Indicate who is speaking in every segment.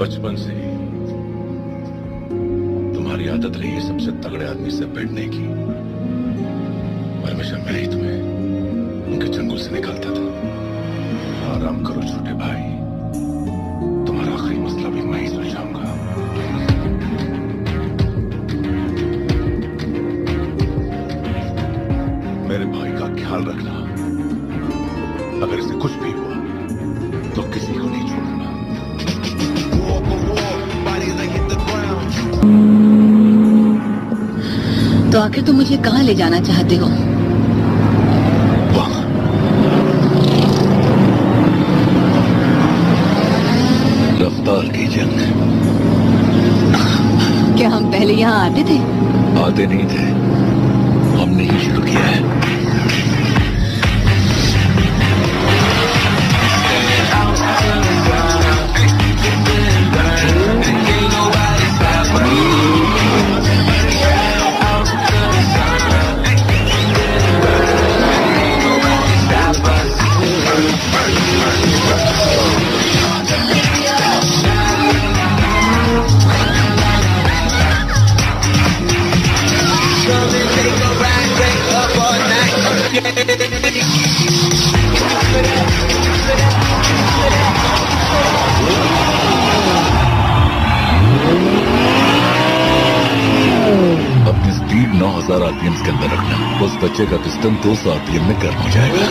Speaker 1: बचपन से ही तुम्हारी आदत रही है सबसे तगड़े आदमी से भिड़ने की। और हमेशा मैं ही तुम्हें उनके चंगुल से निकालता था। आराम करो छोटे भाई, तुम्हारा आखिरी मसला भी मैं ही सुलझाऊंगा। मेरे भाई का ख्याल रखना, अगर इसे कुछ भी हुआ तो किसी को नहीं छोड़ना।
Speaker 2: तो आखिर तुम मुझे कहाँ ले जाना चाहते हो?
Speaker 1: रफ्तार की जंग।
Speaker 2: क्या हम पहले यहाँ आते थे?
Speaker 1: आते नहीं थे, हमने ही शुरू किया है। अपनी स्पीड 9000 आरपीएम के अंदर रखना। उस बच्चे का पिस्टन 200 आरपीएम में गर्म हो जाएगा।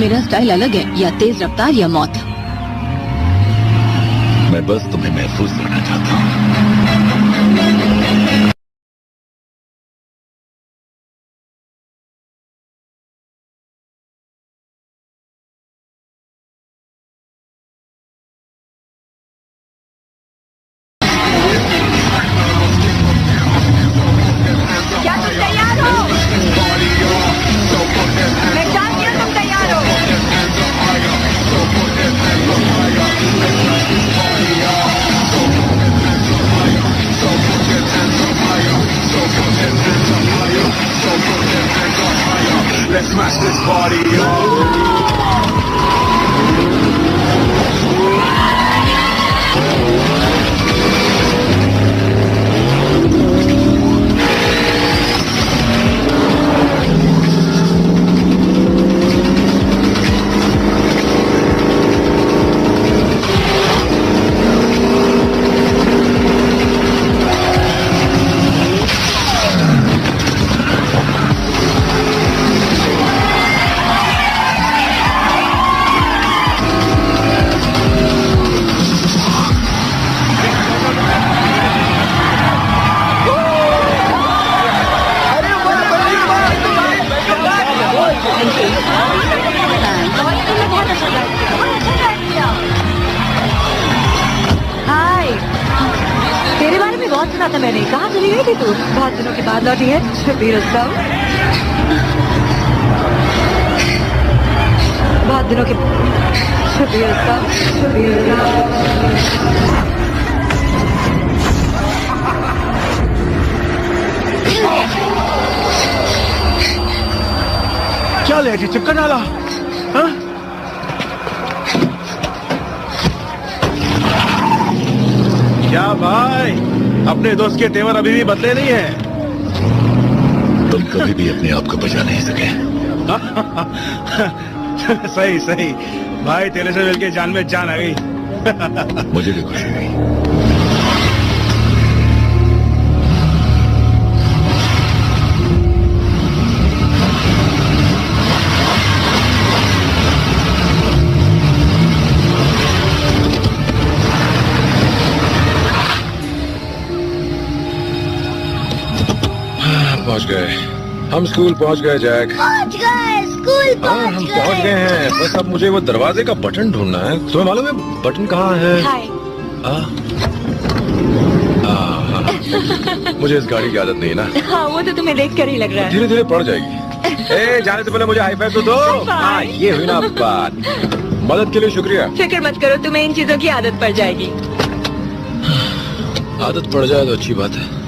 Speaker 2: मेरा स्टाइल अलग है, या तेज रफ्तार या मौत।
Speaker 1: मैं बस तुम्हें महफूज रखना चाहता हूँ।
Speaker 2: क्या तुम तैयार हो? मैं जानती हूँ तुम तैयार हो।
Speaker 3: Let's smash this party up.
Speaker 2: हाय, तेरे बारे में बहुत सुना था मैंने। कहाँ चली गई थी तू? बहुत दिनों के बाद लौटी है। शबीर रुस्तम। बहुत दिनों के शबीर रुस्तम। शबीर रुस्तम।
Speaker 3: क्या ले चिपका डाला? हाँ? क्या भाई, अपने दोस्त के तेवर अभी भी बदले नहीं है?
Speaker 1: तुम कभी भी अपने आप को बचा नहीं सके।
Speaker 3: सही सही भाई, तेरे से मिलके जान में जान आ गई।
Speaker 1: मुझे भी खुशी हुई। पहुंच गए हम, स्कूल पहुंच गए जैक।
Speaker 4: पहुंच गए, स्कूल पहुंच
Speaker 1: हम पहुंच गए हैं। बस अब मुझे वो दरवाजे का बटन ढूंढना है। तुम्हें मालूम है बटन कहाँ है?
Speaker 2: हाय।
Speaker 1: मुझे इस गाड़ी की आदत नहीं है ना।
Speaker 2: हाँ, वो तो तुम्हें देख कर ही लग रहा है।
Speaker 1: धीरे धीरे पड़ जाएगी। ए, जाने से पहले मुझे हाई फाइव तो दो। हाँ, ये हुई ना बात। मदद के लिए शुक्रिया।
Speaker 2: फिक्र मत करो, तुम्हें इन चीजों की आदत पड़ जाएगी।
Speaker 1: आदत पड़ जाए तो अच्छी बात है।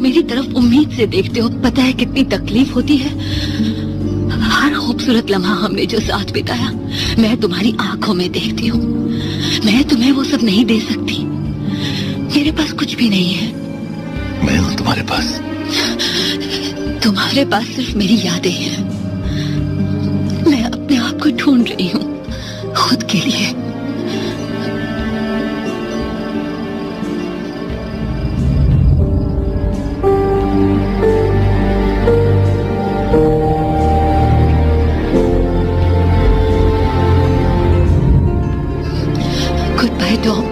Speaker 2: मेरी तरफ उम्मीद से देखते हो। पता है कितनी तकलीफ होती है। हर खूबसूरत लम्हा हमने जो साथ बिताया मैं तुम्हारी आंखों में देखती हूँ। मैं तुम्हें वो सब नहीं दे सकती। मेरे पास कुछ भी नहीं है।
Speaker 1: मैं हूं तुम्हारे पास।
Speaker 2: तुम्हारे पास सिर्फ मेरी यादें हैं। मैं अपने आप को ढूंढ रही हूँ, खुद के लिए। Good bye Tom.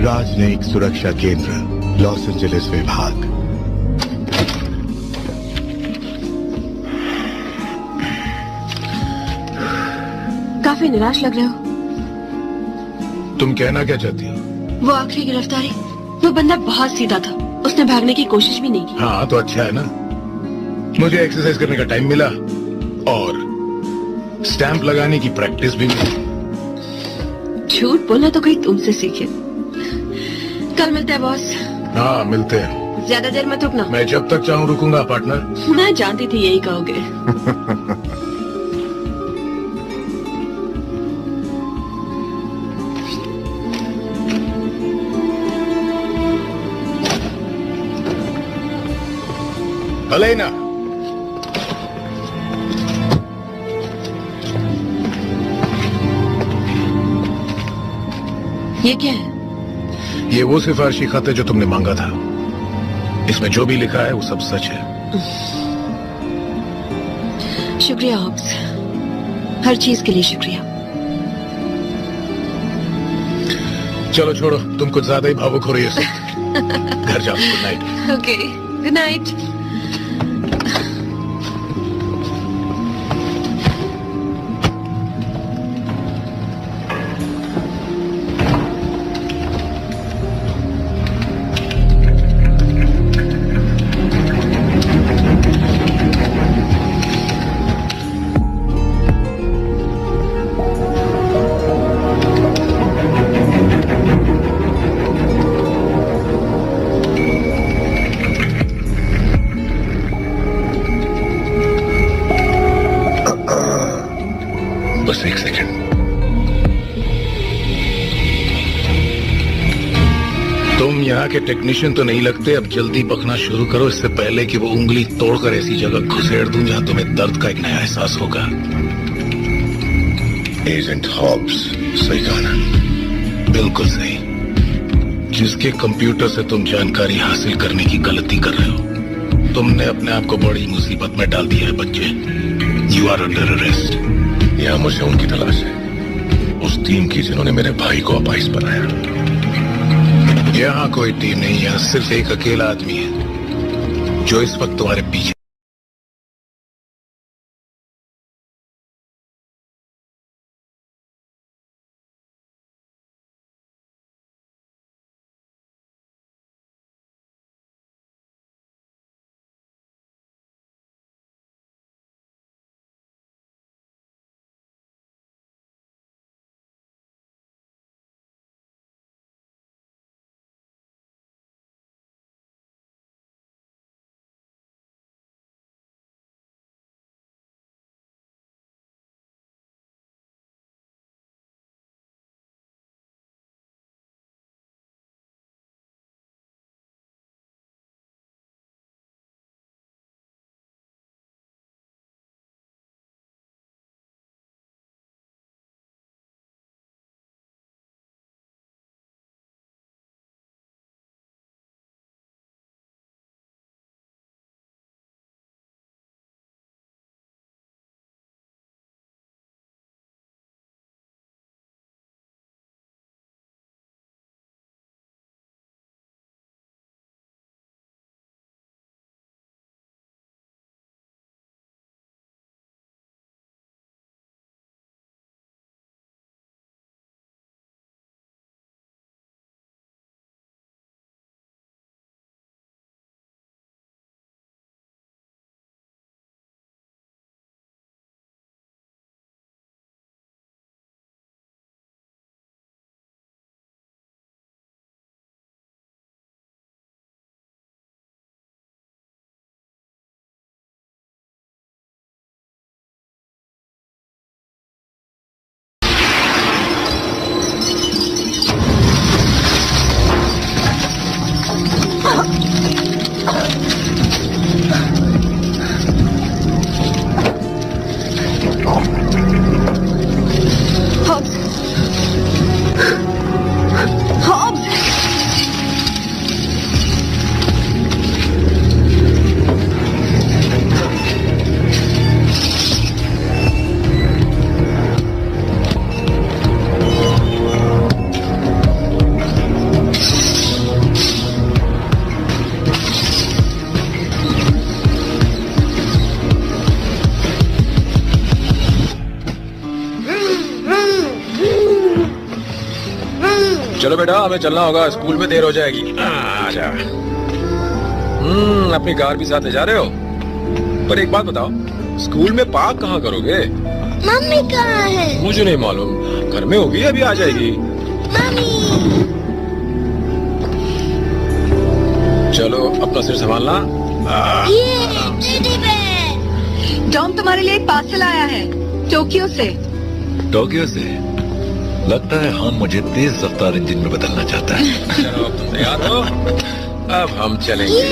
Speaker 1: राजनयिक सुरक्षा केंद्र, लॉस एंजलिस विभाग।
Speaker 2: काफी निराश लग रहे हो।
Speaker 1: तुम कहना क्या चाहती हो?
Speaker 2: वो आखिरी गिरफ्तारी, वो बंदा बहुत सीधा था। उसने भागने की कोशिश भी नहीं की।
Speaker 1: हाँ तो अच्छा है ना, मुझे एक्सरसाइज करने का टाइम मिला और स्टैंप लगाने की प्रैक्टिस भी मिली।
Speaker 2: झूठ बोलना तो कोई तुमसे सीखे। कल मिलते हैं बॉस।
Speaker 1: हाँ मिलते हैं।
Speaker 2: ज्यादा देर मत रुकना।
Speaker 1: मैं जब तक चाहूँ रुकूंगा पार्टनर।
Speaker 2: मैं जानती थी यही कहोगे।
Speaker 1: अलेना,
Speaker 2: ये क्या है?
Speaker 1: ये वो सिफारिशी खत है जो तुमने मांगा था। इसमें जो भी लिखा है वो सब सच है।
Speaker 2: शुक्रिया हॉब्स, हर चीज के लिए शुक्रिया।
Speaker 1: चलो छोड़ो, तुम कुछ ज्यादा ही भावुक हो रही हो। घर जाओ। Good night.
Speaker 2: Okay, good night.
Speaker 1: बस एक सेकंड। तुम यहाँ के टेक्नीशियन तो नहीं लगते। अब जल्दी बकना शुरू करो, इससे पहले कि वो उंगली तोड़कर ऐसी जगह घुसेड़ दूं जहां तुम्हें दर्द का एक नया एहसास होगा। एजेंट हॉब्स, सही कहा ना? बिल्कुल सही। जिसके कंप्यूटर से तुम जानकारी हासिल करने की गलती कर रहे हो, तुमने अपने आप को बड़ी मुसीबत में डाल दिया है बच्चे। You are under arrest. यहाँ मुझे उनकी तलाश है, उस टीम की जिन्होंने मेरे भाई को अपाहिज बनाया। यहाँ कोई टीम नहीं, यहाँ सिर्फ एक अकेला आदमी है जो इस वक्त तुम्हारे पीछे
Speaker 3: चलो बेटा, हमें चलना होगा, स्कूल में देर हो जाएगी। आजा। अपनी कार भी साथ ले जा रहे हो? पर एक बात बताओ, स्कूल में पार्क कहाँ करोगे?
Speaker 4: मम्मी कहाँ है?
Speaker 3: मुझे नहीं मालूम, घर में होगी, अभी आ जाएगी।
Speaker 4: मम्मी।
Speaker 3: चलो अपना सिर संभालना।
Speaker 4: ये टेडी बेयर।
Speaker 2: टॉम तुम्हारे लिए एक पार्सल आया है टोक्यो से।
Speaker 1: टोक्यो से? लगता है हान मुझे तेज रफ्तार इंजन में बदलना चाहता है।
Speaker 3: चलो अब तुम तैयार हो, अब हम चलेंगे।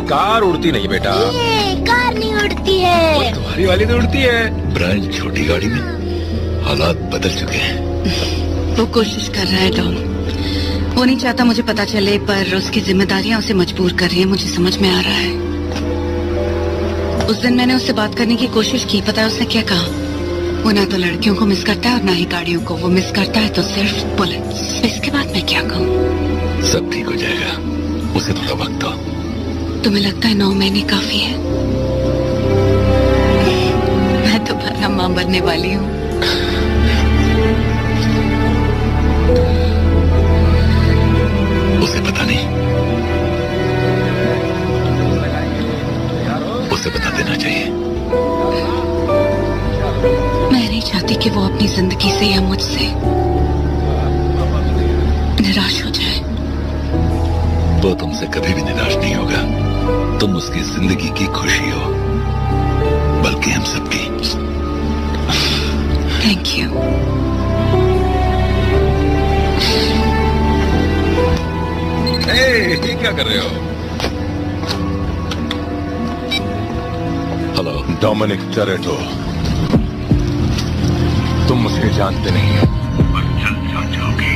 Speaker 3: कार उड़ती नहीं बेटा।
Speaker 4: ये कार नहीं उड़ती है।
Speaker 3: तुम्हारी वाली तो उड़ती है।
Speaker 1: ब्रायन, छोटी गाड़ी में हालात बदल चुके हैं।
Speaker 2: वो कोशिश कर रहा है टॉम, वो नहीं चाहता मुझे पता चले, पर उसकी जिम्मेदारियां उसे मजबूर कर रही है, मुझे समझ में आ रहा है। उस दिन मैंने उससे बात करने की कोशिश की, पता है उसने क्या कहा? वो ना तो लड़कियों को मिस करता है और ना ही गाड़ियों को, वो मिस करता है तो सिर्फ बुलेट्स। इसके बाद मैं क्या कहूँ?
Speaker 1: सब ठीक हो जाएगा, उसे थोड़ा वक्त दो।
Speaker 2: तुम्हें लगता है 9 महीने काफी है? मैं दोबारा मां बनने वाली हूँ।
Speaker 1: उसे पता नहीं, उसे बता देना चाहिए।
Speaker 2: मैं नहीं चाहती कि वो अपनी जिंदगी से या मुझसे निराश हो जाए।
Speaker 1: वो तुमसे कभी भी निराश नहीं होगा। तुम उसकी जिंदगी की खुशी हो, बल्कि हम सबकी।
Speaker 2: Thank you.
Speaker 3: ये क्या कर रहे हो?
Speaker 1: हेलो।
Speaker 3: डोमिनिक टोरेटो, तुम मुझे जानते नहीं हो, पर जल्द जान जाओगे।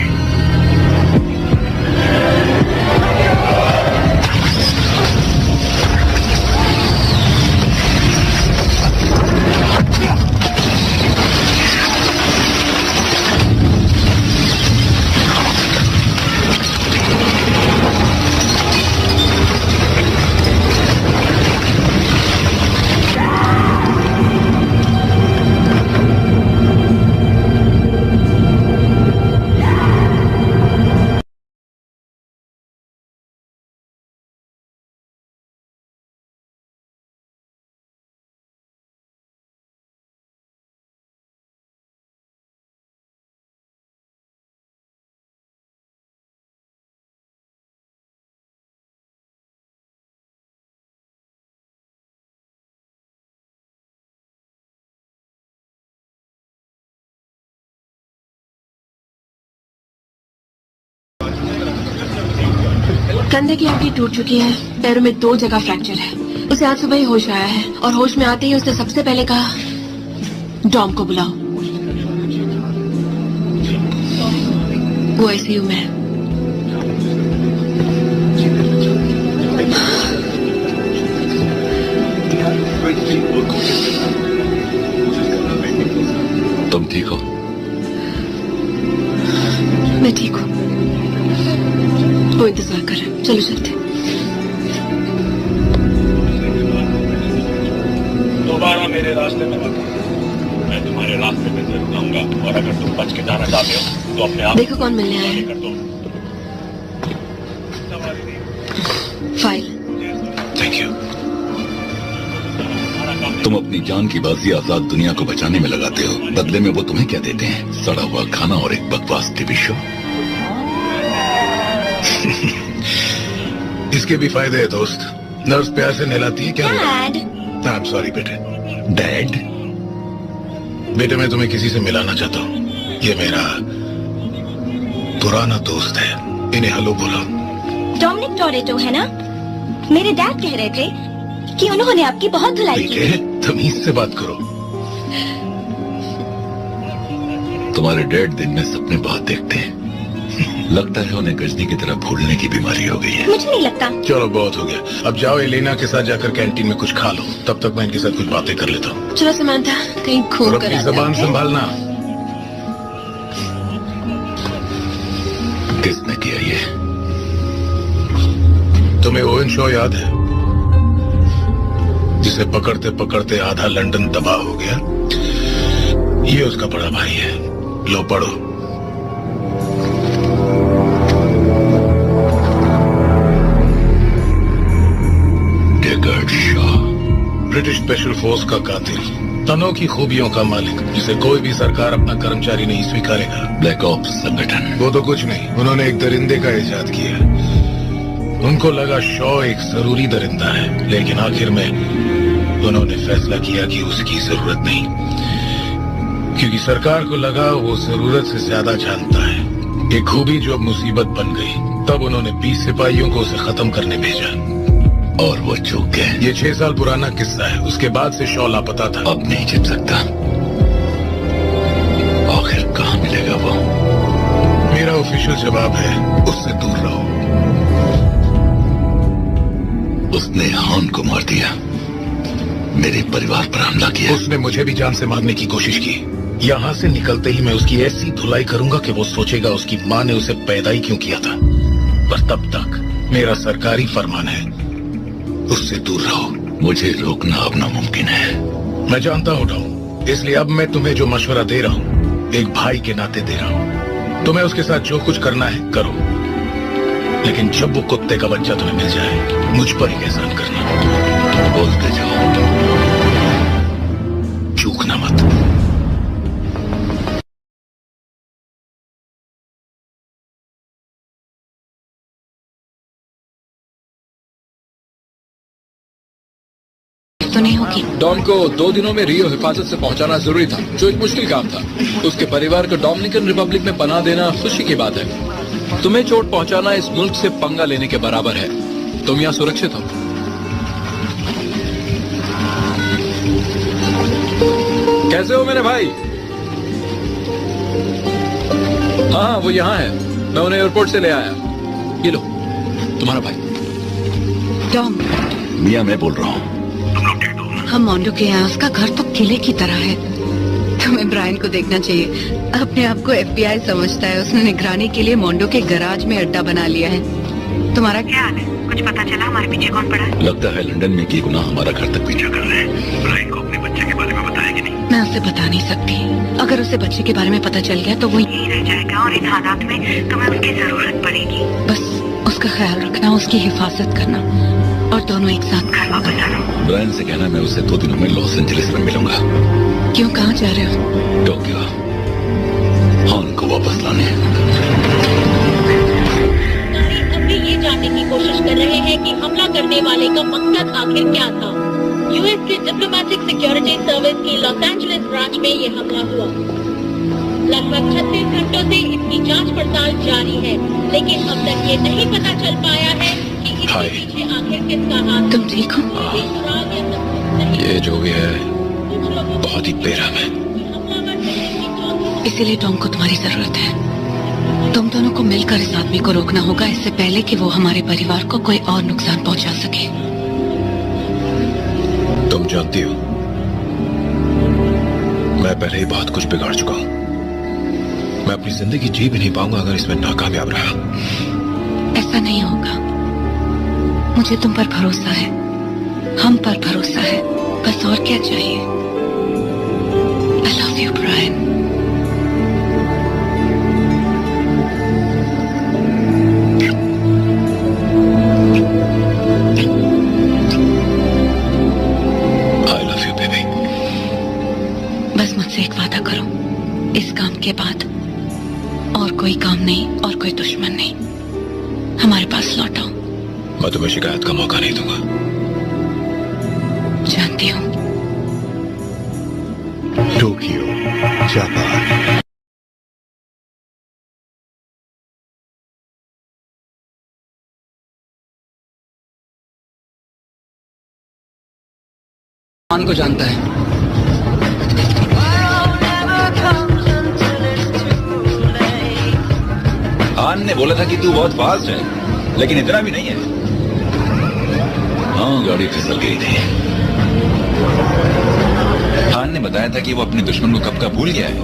Speaker 5: कंधे की हड्डी टूट चुकी है, पैरों में 2 जगह फ्रैक्चर है। उसे आज सुबह ही होश आया है और होश में आते ही उसने सबसे पहले कहा, डॉम को बुलाओ। वो आईसीयू में है।
Speaker 1: तुम ठीक हो?
Speaker 5: मैं ठीक हूँ। वो इंतजार कर रहे हैं, चलो चलते।
Speaker 6: दोबारा मेरे रास्ते में मत आना। मैं तुम्हारे रास्ते में जरूर आऊंगा, और अगर तुम बच के जाना चाहते हो तो अपने आप
Speaker 5: देखो कौन मिलने आया है।
Speaker 6: कर दो।
Speaker 5: फाइल।
Speaker 1: Thank you. तुम अपनी जान की बाजी आजाद दुनिया को बचाने में लगाते हो, बदले में वो तुम्हें क्या देते हैं? सड़ा हुआ खाना और एक बकवास टीवी शो। इसके भी फायदे है दोस्त। नर्स प्यार से नहलाती है। क्या
Speaker 4: डैड।
Speaker 1: आई एम सॉरी बेटे। डैड? बेटे मैं तुम्हें किसी से मिलाना चाहता हूँ। ये मेरा पुराना दोस्त है, इन्हें हेलो बोलो।
Speaker 4: डोमिनिक टोरेटो है ना? मेरे डैड कह रहे थे कि उन्होंने आपकी बहुत धुलाई की।
Speaker 1: बेटे तमीज से बात करो। तुम्हारे डैड दिन में सपने बहुत देखते हैं। लगता है उन्हें गजनी की तरह भूलने की बीमारी हो गई है।
Speaker 4: मुझे नहीं लगता।
Speaker 1: चलो बहुत हो गया, अब जाओ एलेना के साथ जाकर कैंटीन में कुछ खा लो, तब तक मैं इनके साथ कुछ बातें कर लेता हूँ।
Speaker 5: चलो समांथा, कहीं
Speaker 1: और
Speaker 5: खून
Speaker 1: अपनी
Speaker 5: करा
Speaker 1: जबान संभालना। किसने किया ये? तुम्हें ओवन शो याद है, जिसे पकड़ते पकड़ते आधा लंदन तबाह हो गया? ये उसका बड़ा भाई है। लो पढ़ो। स्पेशल फोर्स का कातिल, अनोखी खूबियों का मालिक, जिसे कोई भी सरकार अपना कर्मचारी नहीं स्वीकारेगा।
Speaker 3: ब्लैक ऑप्स संगठन।
Speaker 1: वो तो कुछ नहीं, उन्होंने एक दरिंदे का इजाद किया। उनको लगा शॉ एक जरूरी दरिंदा है, लेकिन आखिर में उन्होंने फैसला किया कि उसकी जरूरत नहीं, क्योंकि सरकार को लगा वो जरूरत से ज्यादा जानता है। एक खूबी जो अब मुसीबत बन गई, तब उन्होंने 20 सिपाहियों को उसे खत्म करने भेजा।
Speaker 3: और वो चूक गए।
Speaker 1: ये 6 साल पुराना किस्सा है। उसके बाद से शॉ लापता था।
Speaker 3: अब नहीं छिप सकता। आखिर कहाँ मिलेगा वो?
Speaker 1: मेरा ऑफिशियल जवाब है, उससे दूर रहो।
Speaker 3: उसने हान को मार दिया, मेरे परिवार पर हमला किया।
Speaker 1: उसने मुझे भी जान से मारने की कोशिश की। यहाँ से निकलते ही मैं उसकी ऐसी धुलाई करूंगा कि वो सोचेगा उसकी माँ ने उसे पैदा ही क्यों किया था। पर तब तक मेरा सरकारी फरमान है, उससे दूर रहो।
Speaker 3: मुझे रोकना अब नामुमकिन है।
Speaker 1: मैं जानता हूँ डॉन, इसलिए अब मैं तुम्हें जो मशवरा दे रहा हूँ, एक भाई के नाते दे रहा हूँ। तुम्हें उसके साथ जो कुछ करना है करो, लेकिन जब वो कुत्ते का बच्चा तुम्हें मिल जाए, मुझ पर एक एहसान करना।
Speaker 3: बोलते जाओ,
Speaker 1: चूकना मत।
Speaker 2: तो नहीं होगी।
Speaker 7: डॉन को 2 दिनों में रियो हिफाजत से पहुंचाना जरूरी था, जो एक मुश्किल काम था। उसके परिवार को डोमिनिकन रिपब्लिक में पनाह देना खुशी की बात है। तुम्हें चोट पहुंचाना इस मुल्क से पंगा लेने के बराबर है। तुम यहाँ सुरक्षित हो। कैसे हो मेरे भाई? हाँ, वो यहाँ है। मैं उन्हें एयरपोर्ट से ले आया। ये लो, तुम्हारा भाई।
Speaker 2: टॉम,
Speaker 3: मियाँ मैं बोल रहा हूँ।
Speaker 2: हम मोंडो के यहाँ, उसका घर तो किले की तरह है। तुम्हें ब्रायन को देखना चाहिए। अपने आप को FBI समझता है। उसने निगरानी के लिए मोंडो के गैराज में अड्डा बना लिया है। तुम्हारा क्या हाल है? कुछ पता चला हमारे पीछे कौन पड़ा है?
Speaker 3: लगता है लंदन में की गुनाह हमारा घर तक पीछा कर रहे हैं। ब्रायन को अपने बच्चे के बारे में बताया कि नहीं?
Speaker 2: मैं उसे बता नहीं सकती। अगर उसे बच्चे के बारे में पता चल गया तो वो यही रह जाएगा, और इन हालात में तुम्हें उसकी जरूरत पड़ेगी। बस उसका ख्याल रखना, उसकी हिफाजत करना, और दोनों एक साथ घर वापस आना।
Speaker 3: ब्रायन से कहना मैं उससे 2 दिनों में लॉस एंजलिस में मिलूंगा।
Speaker 2: क्यों, कहाँ जा रहे हो?
Speaker 3: टोक्यो, हान को वापस लाने।
Speaker 8: अभी ये जानने की कोशिश कर रहे हैं कि हमला करने वाले का मकसद आखिर क्या था। यूएस की डिप्लोमेटिक सिक्योरिटी सर्विस की लॉस एंजलिस ब्रांच में ये हमला हुआ। लगभग 36 घंटों से इसकी जांच पड़ताल जारी है, लेकिन अब तक ये नहीं पता चल पाया है कि इसके पीछे आखिर किसका हाथ।
Speaker 2: तुम ठीक हो?
Speaker 7: ये जो भी है बहुत ही बेरहम है।
Speaker 2: इसीलिए टॉम को तुम्हारी जरूरत है। तुम दोनों को मिलकर इस आदमी को रोकना होगा, इससे पहले कि वो हमारे परिवार को कोई और नुकसान पहुंचा सके।
Speaker 7: तुम जानती हो, मैं पहले ही बहुत कुछ बिगाड़ चुका हूं। मैं अपनी जिंदगी जी भी नहीं पाऊंगा अगर इसमें नाकामयाब रहा।
Speaker 2: ऐसा नहीं होगा। मुझे तुम पर भरोसा है, हम पर भरोसा है। बस और क्या चाहिए? I love you, Brian.
Speaker 7: I love you, baby.
Speaker 2: बस मुझसे एक वादा करो, इस काम के बाद और कोई काम नहीं और कोई दुश्मन नहीं। हमारे पास लौट आओ।
Speaker 7: मैं तुम्हें शिकायत का मौका नहीं दूंगा।
Speaker 2: जानती हूँ।
Speaker 3: Tokyo, Japan.
Speaker 9: हान को जानता है।
Speaker 3: हान ने बोला था कि तू बहुत फास्ट है, लेकिन इतना भी नहीं है। हाँ, गाड़ी फिसल गई थी। हान ने बताया था कि वो अपने दुश्मन को कब का भूल गया है।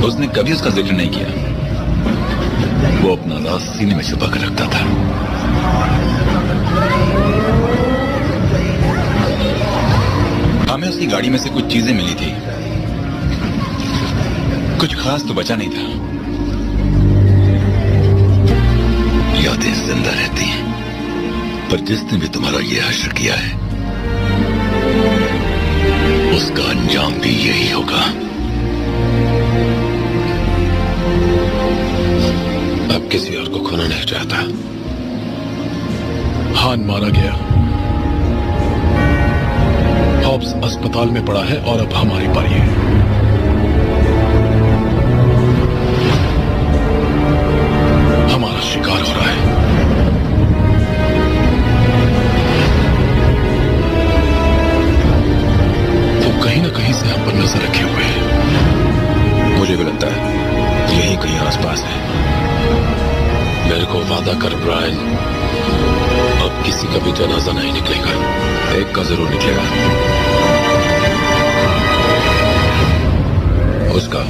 Speaker 3: उसने कभी उसका जिक्र नहीं किया। वो अपना राज सीने में छुपा कर रखता था। हमें उसकी गाड़ी में से कुछ चीजें मिली थी। कुछ खास तो बचा नहीं था। यादें जिंदा रहती हैं, पर जिसने भी तुम्हारा ये हश्र किया है
Speaker 1: उसका अंजाम भी यही होगा। अब किसी और को खोना नहीं चाहता। हान मारा गया, हॉब्स अस्पताल में पड़ा है और अब हमारी पारी है। हमारा शिकार हो रहा है। वो कहीं ना कहीं से हम पर नजर रखे हुए हैं। मुझे भी लगता है यही कहीं आसपास है। मेरे को वादा कर ब्रायन, अब किसी का भी जनाजा नहीं निकलेगा। एक का जरूर निकलेगा, उसका।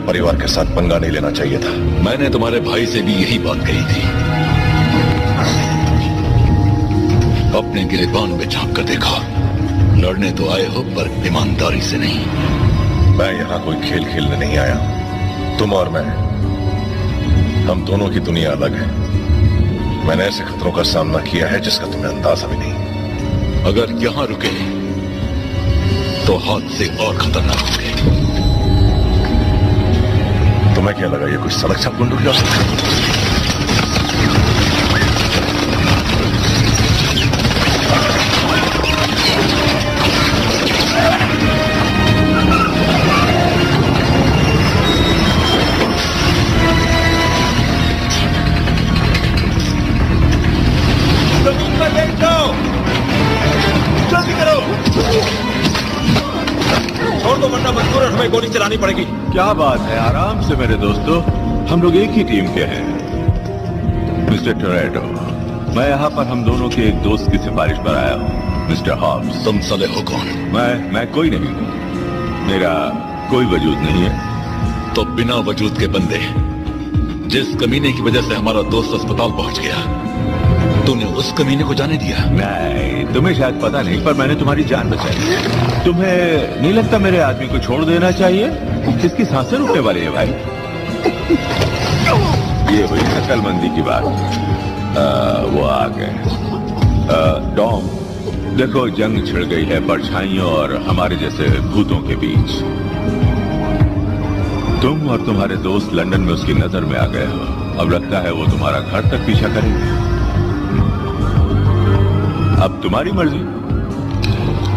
Speaker 1: परिवार के साथ पंगा नहीं लेना चाहिए था।
Speaker 3: मैंने तुम्हारे भाई से भी यही बात कही थी। अपने गिरेबान में झांक कर देखा। लड़ने तो आए हो पर ईमानदारी से नहीं।
Speaker 1: मैं यहाँ कोई खेल खेलने नहीं आया। तुम और मैं, हम दोनों की दुनिया अलग है। मैंने ऐसे खतरों का सामना किया है जिसका तुम्हें अंदाजा भी नहीं।
Speaker 3: अगर यहाँ रुके तो हाथ से और खतरनाक होंगे।
Speaker 1: तुम्हें क्या लगा ये कोई सड़क छाप गुंडू की औसत है?
Speaker 6: जमीन पर बैठ जाओ, जल्दी करो। छोड़ दो वरना मजबूरन हमें गोली चलानी पड़ेगी।
Speaker 9: क्या बात है, आराम से मेरे दोस्तों, हम लोग एक ही टीम के हैं। मिस्टर टोरेटो, मैं यहाँ पर हम दोनों के एक दोस्त की सिफारिश पर आया हूँ। Mister Hobbs.
Speaker 3: तुम साले हो कौन?
Speaker 9: मैं कोई नहीं हूँ, मेरा कोई वजूद नहीं है।
Speaker 3: तो बिना वजूद के बंदे, जिस कमीने की वजह से हमारा दोस्त अस्पताल पहुंच गया, तूने उस कमीने को जाने दिया?
Speaker 9: नहीं, तुम्हें शायद पता नहीं, पर मैंने तुम्हारी जान बचाई। तुम्हें नहीं लगता मेरे आदमी को छोड़ देना चाहिए? किसकी सांसें रुकने वाली है भाई? ये हुई अक्लमंदी की बात। वो आ गए। डॉम, देखो जंग छिड़ गई है परछाइयों और हमारे जैसे भूतों के बीच। तुम और तुम्हारे दोस्त लंदन में उसकी नजर में आ गए हो। अब लगता है वो तुम्हारा घर तक पीछा करेंगे। अब तुम्हारी मर्जी।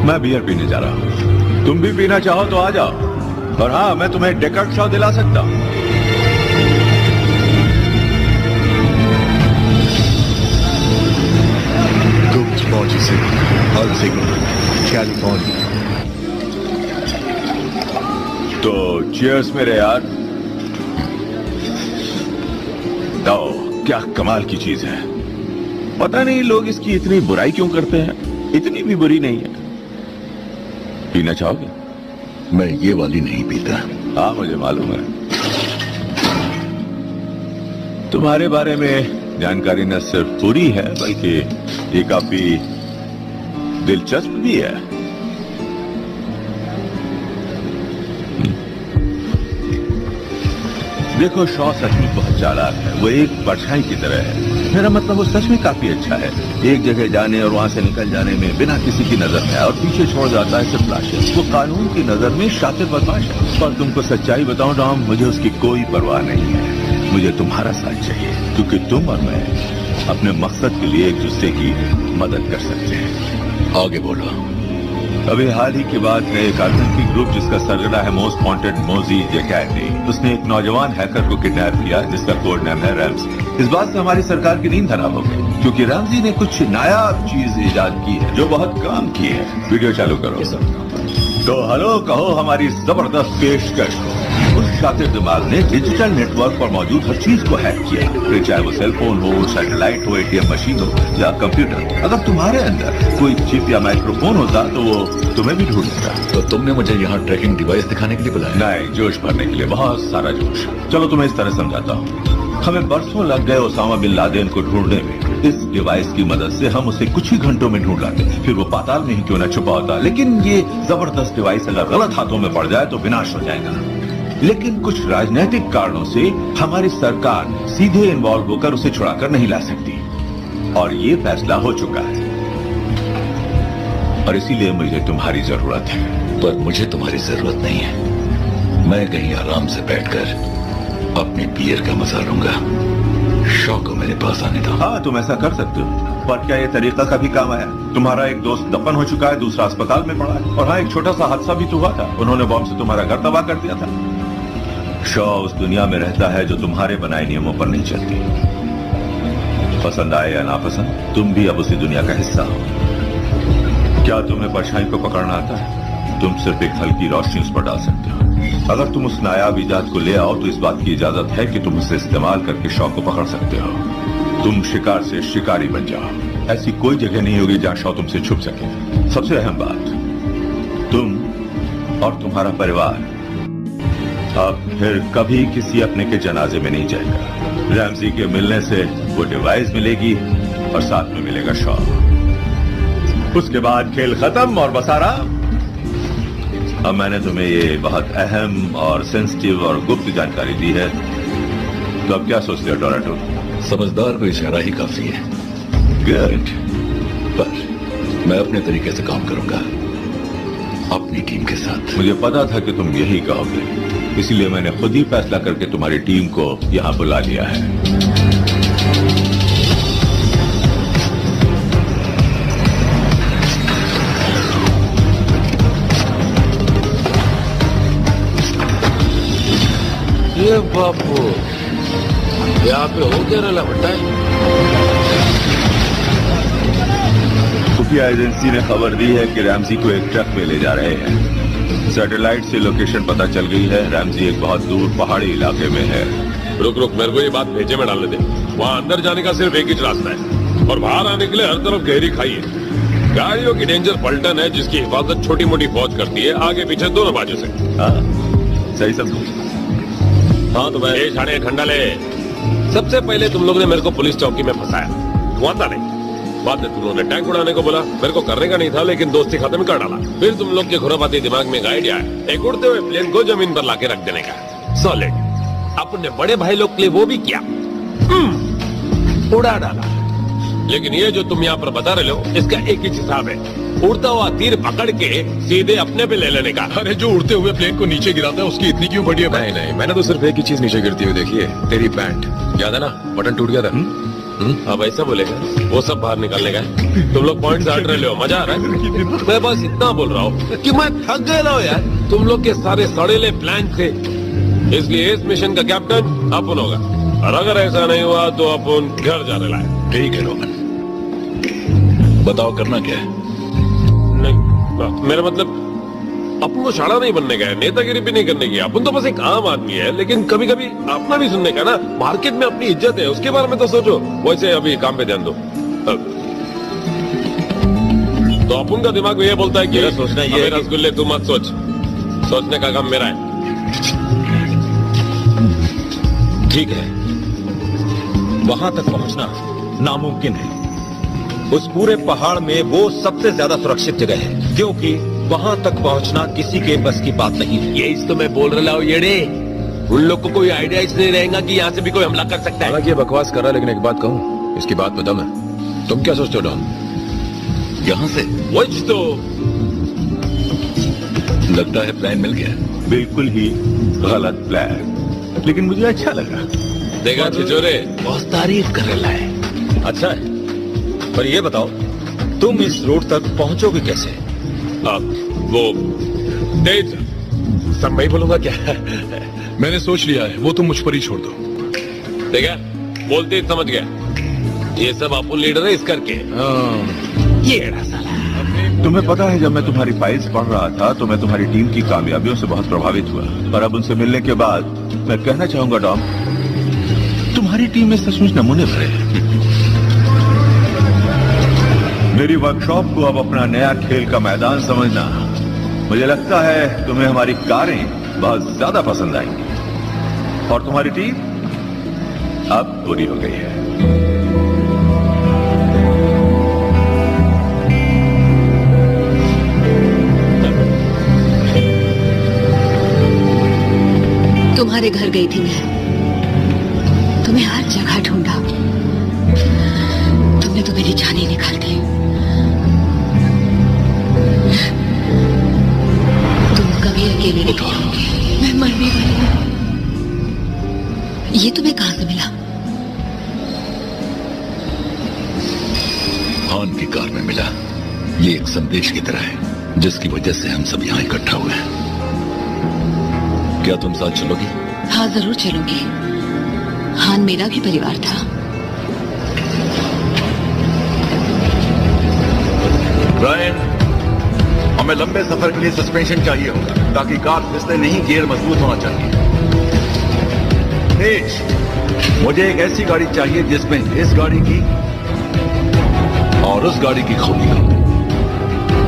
Speaker 9: मैं बियर पीने जा रहा हूं। तुम भी पीना चाहो तो आ जाओ। और हाँ, मैं तुम्हें डेकर्ट शॉ दिला सकता हूं।
Speaker 1: Cooked 46, Huntington, California.
Speaker 9: तो चीयर्स मेरे यार। तो क्या कमाल की चीज है। पता नहीं लोग इसकी इतनी बुराई क्यों करते हैं। इतनी भी बुरी नहीं है। पीना चाहोगे?
Speaker 1: मैं ये वाली नहीं पीता।
Speaker 9: हाँ, मुझे मालूम है। तुम्हारे बारे में जानकारी न सिर्फ पूरी है बल्कि ये काफी दिलचस्प भी है। देखो, शॉ सच में बहुत चालाक है। वो एक परछाई की तरह है। मेरा मतलब वो सच में काफी अच्छा है। एक जगह जाने और वहां से निकल जाने में बिना किसी की नजर में और पीछे छोड़ जाता है सिर्फ लाशें। वो कानून की नजर में शातिर बदमाश है। पर तुमको सच्चाई बताऊं टॉम, मुझे उसकी कोई परवाह नहीं है। मुझे तुम्हारा साथ चाहिए क्योंकि तुम और मैं अपने मकसद के लिए एक दूसरे की मदद कर सकते हैं।
Speaker 1: आगे बोलो।
Speaker 9: अभी हाल ही की बात है, एक आतंकी ग्रुप जिसका सरगना है मोस्ट वांटेड मोजी जैकेटी, उसने एक नौजवान हैकर को किडनैप किया जिसका कोड नाम है रैमजी। इस बात से हमारी सरकार की नींद हराम हो गई क्योंकि रैमजी ने कुछ नायाब चीज इजाद की है जो बहुत काम की है। वीडियो चालू करो। तो हेलो कहो हमारी जबरदस्त पेशकश को। उस शातिर दिमाग ने डिजिटल नेटवर्क पर मौजूद हर चीज को हैक किया, फिर चाहे वो सेलफोन हो, सैटेलाइट हो, एटीएम मशीन हो या कंप्यूटर। अगर तुम्हारे अंदर कोई चिप या माइक्रोफोन होता तो वो तुम्हें भी ढूंढता।
Speaker 1: तो तुमने मुझे यहाँ ट्रैकिंग डिवाइस दिखाने के लिए बुलाया?
Speaker 9: नहीं, जोश भरने के लिए, बहुत सारा जोश। चलो तुम्हें इस तरह समझाता हूँ। हमें बरसों लग गए ओसामा बिन लादेन को ढूंढने में। इस डिवाइस की मदद से हम उसे कुछ ही घंटों में ढूंढ लाते, फिर वो पाताल में ही क्यों न छुपा होता। लेकिन ये जबरदस्त डिवाइस अगर गलत हाथों में पड़ जाए तो विनाश हो जाएगा। लेकिन कुछ राजनीतिक कारणों से हमारी सरकार सीधे इन्वॉल्व होकर उसे छुड़ाकर नहीं ला सकती और ये फैसला हो चुका है और इसीलिए मुझे तुम्हारी जरूरत है।
Speaker 1: पर मुझे तुम्हारी जरूरत नहीं है। मैं कहीं आराम से बैठकर अपनी बियर का मजा लूंगा। शॉ को मेरे पास आने दो।
Speaker 9: हाँ, तुम ऐसा कर सकते हो, पर क्या ये तरीका कभी काम आया? तुम्हारा एक दोस्त दफन हो चुका है, दूसरा अस्पताल में पड़ा है और हाँ, एक छोटा सा हादसा भी तो हुआ था। उन्होंने बॉम्ब से तुम्हारा घर तबाह कर दिया था। शॉ उस दुनिया में रहता है जो तुम्हारे बनाए नियमों पर नहीं चलती। पसंद आए या नापसंद, तुम भी अब उसी दुनिया का हिस्सा हो। क्या तुम्हें परछाई को पकड़ना आता है? तुम सिर्फ एक हल्की रोशनी उस पर डाल सकते हो। अगर तुम उस नायाब इजाद को ले आओ तो इस बात की इजाजत है कि तुम उसे इस्तेमाल करके शॉ को पकड़ सकते हो। तुम शिकार से शिकारी बन जाओ। ऐसी कोई जगह नहीं होगी जहां शॉ तुमसे छुप सके। सबसे अहम बात, तुम और तुम्हारा परिवार अब फिर कभी किसी अपने के जनाजे में नहीं जाएगा। रैमजी के मिलने से वो डिवाइस मिलेगी और साथ में मिलेगा शॉ। उसके बाद खेल खत्म और बस आराम। अब मैंने तुम्हें ये बहुत अहम और सेंसिटिव और गुप्त जानकारी दी है, तो अब क्या सोचते हो टोरेटो?
Speaker 1: समझदार को इशारा ही काफी है।
Speaker 9: गुड।
Speaker 1: पर मैं अपने तरीके से काम करूंगा, अपनी टीम के साथ।
Speaker 9: मुझे पता था कि तुम यही कहोगे, इसलिए मैंने खुद ही फैसला करके तुम्हारी टीम को यहां बुला लिया है।
Speaker 7: ये बापू, यहाँ पे हो क्या रहा बट्टा है?
Speaker 9: खुफिया एजेंसी ने खबर दी है कि रैमजी को एक ट्रक में ले जा रहे हैं। सैटेलाइट से लोकेशन पता चल गई है। रैमजी एक बहुत दूर पहाड़ी इलाके में है।
Speaker 6: रुक रुक, मेरे को ये बात भेजे में डालने दे। वहाँ अंदर जाने का सिर्फ एक ही रास्ता है और बाहर आने के लिए हर तरफ गहरी खाई है। गाड़ियों की डेंजर पलटन है जिसकी हिफाजत छोटी मोटी फौज करती है, आगे पीछे दोनों बाजू से।
Speaker 9: हाँ, सही समझो।
Speaker 6: हाँ तो मैं छाने ठंडा ले। सबसे पहले तुम लोग ने मेरे को पुलिस चौकी में फंसाया, हुआ था नहीं? बाद में तुम लोगों ने टैंक उड़ाने को बोला, मेरे को करने का नहीं था लेकिन दोस्ती खत्म कर डाला। फिर तुम लोग के खुरापाती दिमाग में एक आइडिया है, एक उड़ते हुए प्लेन को जमीन पर लाके रख देने का। सॉलिड। अपने बड़े भाई लोग के लिए वो भी किया, उड़ा डाला। लेकिन ये जो तुम यहाँ पर बता रहे हो, इसका एक ही हिसाब है। उड़ता हुआ तीर पकड़ के सीधे अपने पे ले लेने का।
Speaker 7: अरे जो उड़ते हुए प्लेन को नीचे गिराता है उसकी इतनी क्यों बड़ी है?
Speaker 10: नहीं नहीं, मैंने तो सिर्फ एक ही चीज नीचे गिरती हुई देखी है, तेरी पैंट। याद है ना, बटन टूट गया था।
Speaker 6: अब ऐसा बोलेगा, वो सब बाहर निकालने का है। तुम लोग पॉइंट हट रहे हो, मजा आ रहा है। मैं बस इतना बोल रहा हूँ कि मैं थक गया हो यार, तुम लोग के सारे सड़ेले प्लान थे। इसलिए इस मिशन का कैप्टन अपन होगा, और अगर ऐसा नहीं हुआ तो अपन घर जाने लाए।
Speaker 3: ठीक है रोमन, बताओ करना क्या है?
Speaker 6: नहीं, मेरा मतलब अपन को शाड़ा नहीं बनने का है, नेतागिरी भी नहीं करने की। अपन तो बस एक आम आदमी है, लेकिन कभी कभी अपना भी सुनने का ना। मार्केट में अपनी इज्जत है, उसके बारे में तो सोचो। वैसे अभी काम पे ध्यान दो। तो अपन का दिमाग ये बोलता है कि
Speaker 9: सोचना ये है
Speaker 6: रसगुल्ले तू मत सोच, सोचने का काम मेरा है।
Speaker 9: ठीक है, वहां तक पहुंचना नामुमकिन है। उस पूरे पहाड़ में वो सबसे ज्यादा सुरक्षित जगह है, क्योंकि वहां तक पहुंचना किसी के बस की बात नहीं है।
Speaker 6: ये तो मैं बोल रहा हूँ येड़े, उन लोग को कोई आइडिया नहीं रहेगा कि यहाँ से भी कोई हमला कर सकता है।
Speaker 10: हालांकि ये बकवास कर रहा है, लेकिन एक बात कहूँ, इसकी बात में दम है। तुम क्या सोचते हो डॉन?
Speaker 3: यहाँ से
Speaker 6: वही तो
Speaker 3: लगता है प्लान मिल गया।
Speaker 9: बिल्कुल ही गलत प्लान, लेकिन मुझे अच्छा लगा।
Speaker 6: देखा छिछोरे, बहुत तारीफ कर रहा है।
Speaker 9: अच्छा है, पर ये बताओ तुम इस रोड तक पहुंचोगे कैसे?
Speaker 6: वो तेज सब मैं ही बोलूंगा क्या?
Speaker 7: मैंने सोच लिया है, वो तुम मुझ पर ही छोड़ दो।
Speaker 6: देखा, बोलते ही समझ गया। ये सब अपन लीडर है इस करके। ये साला।
Speaker 9: तुम्हें पता है, जब मैं तुम्हारी फाइल्स पढ़ रहा था तो मैं तुम्हारी टीम की कामयाबियों से बहुत प्रभावित हुआ, पर अब उनसे मिलने के बाद मैं कहना चाहूंगा डॉम, तुम्हारी टीम में सचमुच नमूने भरे हैं। मेरी वर्कशॉप को अब अपना नया खेल का मैदान समझना। मुझे लगता है तुम्हें हमारी कारें बहुत ज्यादा पसंद आएंगी, और तुम्हारी टीम अब पूरी हो गई है।
Speaker 2: तुम्हारे घर गई थी मैं, तुम्हें हर जगह ढूंढा, तुमने तो मेरी जान ही निकाल दी। तुम कभी अकेले नहीं रहोगे, मैं मरने वाली हूँ। ये तुम्हें कहां से मिला?
Speaker 3: हान की कार में मिला। ये एक संदेश की तरह है, जिसकी वजह से हम सब यहाँ इकट्ठा हुए हैं। क्या तुम साथ चलोगी?
Speaker 2: हाँ, जरूर चलूंगी। हान मेरा भी परिवार था।
Speaker 3: ब्रायन, हमें लंबे सफर के लिए सस्पेंशन चाहिए होगा, ताकि कार फिसले नहीं, गियर मजबूत होना चाहिए। तेज, मुझे एक ऐसी गाड़ी चाहिए जिसमें इस गाड़ी की और उस गाड़ी की खूबी हो।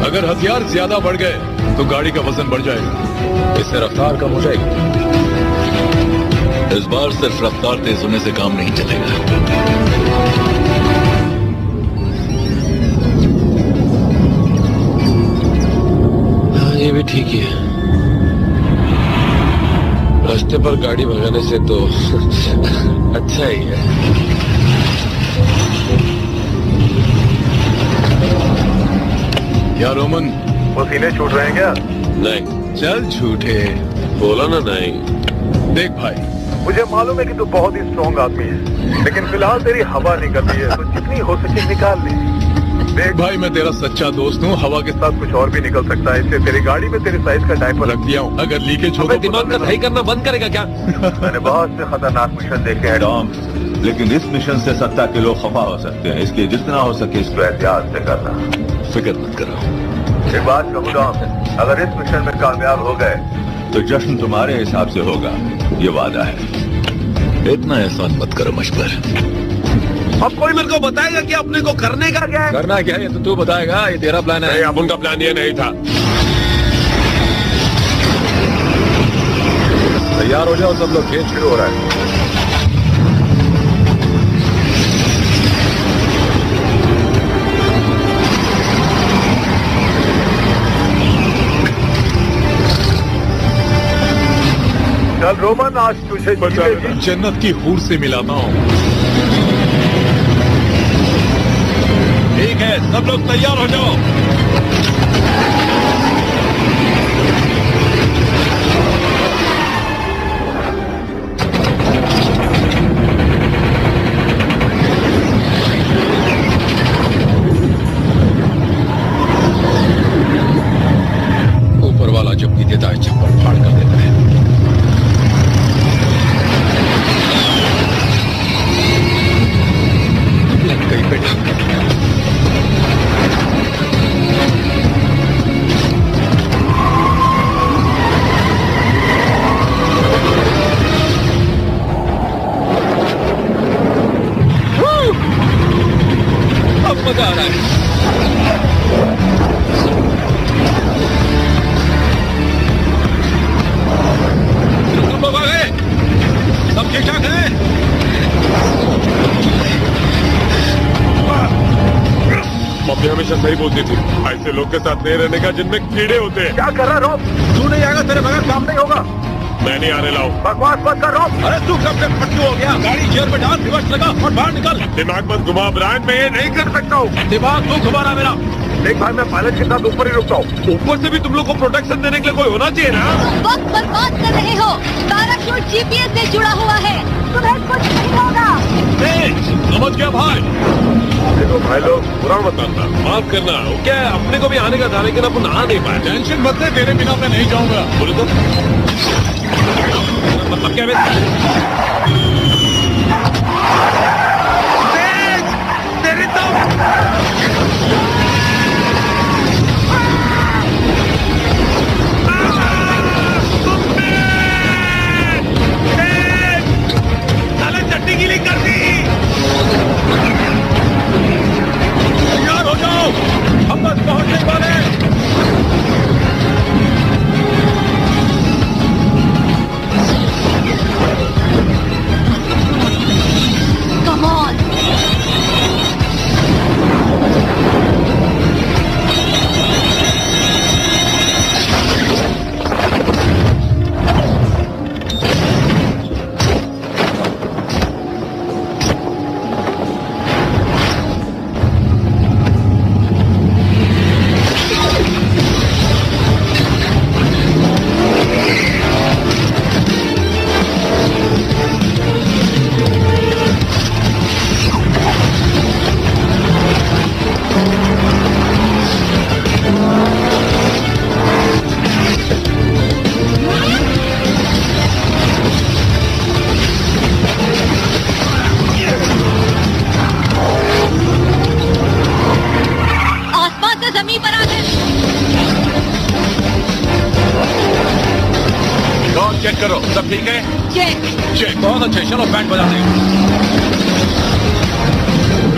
Speaker 7: अगर हथियार ज्यादा बढ़ गए तो गाड़ी का वजन बढ़ जाएगा,
Speaker 10: इससे रफ्तार कम हो जाएगी।
Speaker 3: इस बार सिर्फ रफ्तार तेज होने से काम नहीं चलेगा।
Speaker 6: हाँ, ये भी ठीक ही है। रास्ते पर गाड़ी भगाने से तो अच्छा ही है।
Speaker 7: क्या रोमन,
Speaker 9: वो सीने छूट रहे हैं क्या?
Speaker 6: नहीं,
Speaker 7: चल झूठे।
Speaker 6: बोला ना नहीं।
Speaker 7: देख भाई,
Speaker 11: मुझे मालूम है कि तू बहुत ही स्ट्रॉन्ग आदमी है, लेकिन फिलहाल तेरी हवा निकल रही है, तो जितनी हो सके निकाल ले। देख
Speaker 7: भाई, मैं तेरा सच्चा दोस्त हूँ। हवा के
Speaker 11: साथ कुछ और भी निकल सकता है, इसलिए तेरी गाड़ी में तेरे साइज का डायपर
Speaker 7: रख दिया हूँ। अगर लीकेज हो तो
Speaker 6: दिमाग का सही करना बंद करेगा क्या?
Speaker 11: मैंने बहुत से खतरनाक मिशन देखे हैं
Speaker 9: डॉम, लेकिन इस मिशन से 70 किलो खफा हो सकते हैं, इसलिए जितना हो सके इसको एहतियात से करना।
Speaker 3: फिक्र मत करो।
Speaker 11: एक बात कहूँ डॉम, अगर इस मिशन में कामयाब हो गए
Speaker 9: तो जश्न तुम्हारे हिसाब से होगा, ये वादा है।
Speaker 3: इतना एहसान मत करो मुझ पर।
Speaker 6: अब कोई मेरे को बताएगा कि अपने को करने का क्या है?
Speaker 10: करना क्या है ये तो तू बताएगा, ये तेरा प्लान है।
Speaker 6: नहीं, अब उनका प्लान ये नहीं था।
Speaker 10: तैयार हो जाओ सब लोग, खेल शुरू हो रहा है।
Speaker 11: चल रोमन, आज तुझे
Speaker 7: जन्नत की हूर से मिलाता हूँ।
Speaker 6: ठीक है, सब लोग तैयार हो जाओ। सही बोलती थी, ऐसे लोग के साथ नहीं रहने का जिनमें कीड़े होते हैं।
Speaker 11: क्या कर रहा रॉब? तू नहीं आएगा, तेरे बगैर काम नहीं होगा।
Speaker 6: मैं नहीं आने लाऊं।
Speaker 11: बकवास मत कर रॉब।
Speaker 7: अरे तू कब तक पट्टू हो गया? गाड़ी गियर में डाल, रिवर्स लगा और बाहर निकल।
Speaker 6: दिमाग मत घुमा ब्रांड, मैं ये नहीं कर सकता हूँ।
Speaker 7: दिमाग तू घुमा रहा मेरा।
Speaker 11: देख भाई, मैं पायलट के साथ ऊपर ही रुकता हूँ।
Speaker 6: ऊपर से भी तुम लोग को प्रोटेक्शन देने के लिए कोई होना चाहिए ना।
Speaker 2: वक्त बर्बाद कर रहे हो। पैराशूट जीपीएस से जुड़ा हुआ है, तुम्हें कुछ नहीं होगा।
Speaker 7: समझ गया भाई?
Speaker 6: देखो भाई लोग, बुरा मत मानना, माफ करना। क्या है, अपने को भी आने का था लेकिन अपन आ नहीं पाए।
Speaker 7: टेंशन मत ले, तेरे बिना मैं नहीं जाऊंगा।
Speaker 6: बोले तो मतलब क्या? तेरी तो चट्टी गीली कर दी।
Speaker 7: तैयार हो जाओ, हम बस पहुंचने वाले हैं।
Speaker 2: Come on.
Speaker 7: चेक करो, सब ठीक है? चेक। बहुत अच्छे, चलो बैंड बजा दें।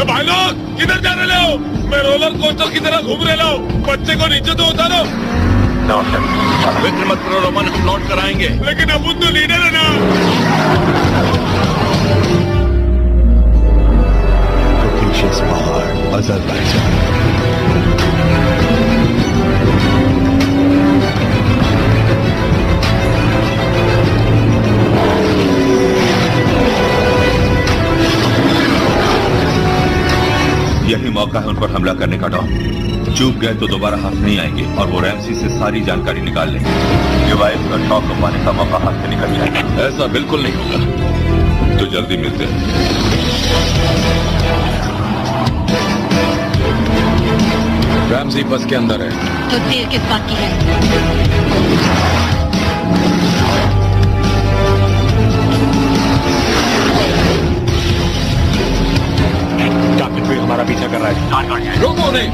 Speaker 6: भाई लोग किधर जा रहे हो? मैं रोलर कोस्टर की तरह घूम रहे हो। बच्चे को नीचे तो उतारो।
Speaker 7: फिक्र मत करो रोमन, हम लौट कर आएंगे।
Speaker 6: लेकिन अपुन तो लीडर है ना।
Speaker 1: पहाड़ अजरबैजान।
Speaker 9: यही मौका है उन पर हमला करने का डॉन। चूक गए तो दोबारा हाथ नहीं आएंगे और वो रैमसी से सारी जानकारी निकाल लेंगे। डिवाइस का शॉक पाने का मौका हाथ से निकल जाएगा।
Speaker 3: ऐसा बिल्कुल नहीं होगा। तो जल्दी मिलते हैं।
Speaker 7: रैमसी बस के अंदर है।
Speaker 2: तो देर किस बात की है?
Speaker 11: हमारा पीछा कर रहा है।
Speaker 7: रोको नहीं,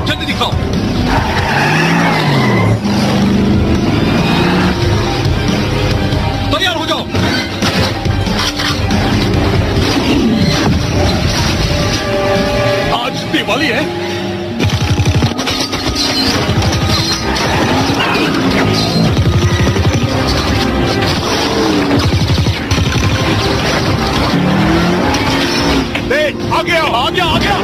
Speaker 7: जल्दी दिखाओ। तैयार हो जाओ। आज दिवाली है।
Speaker 6: आ गया।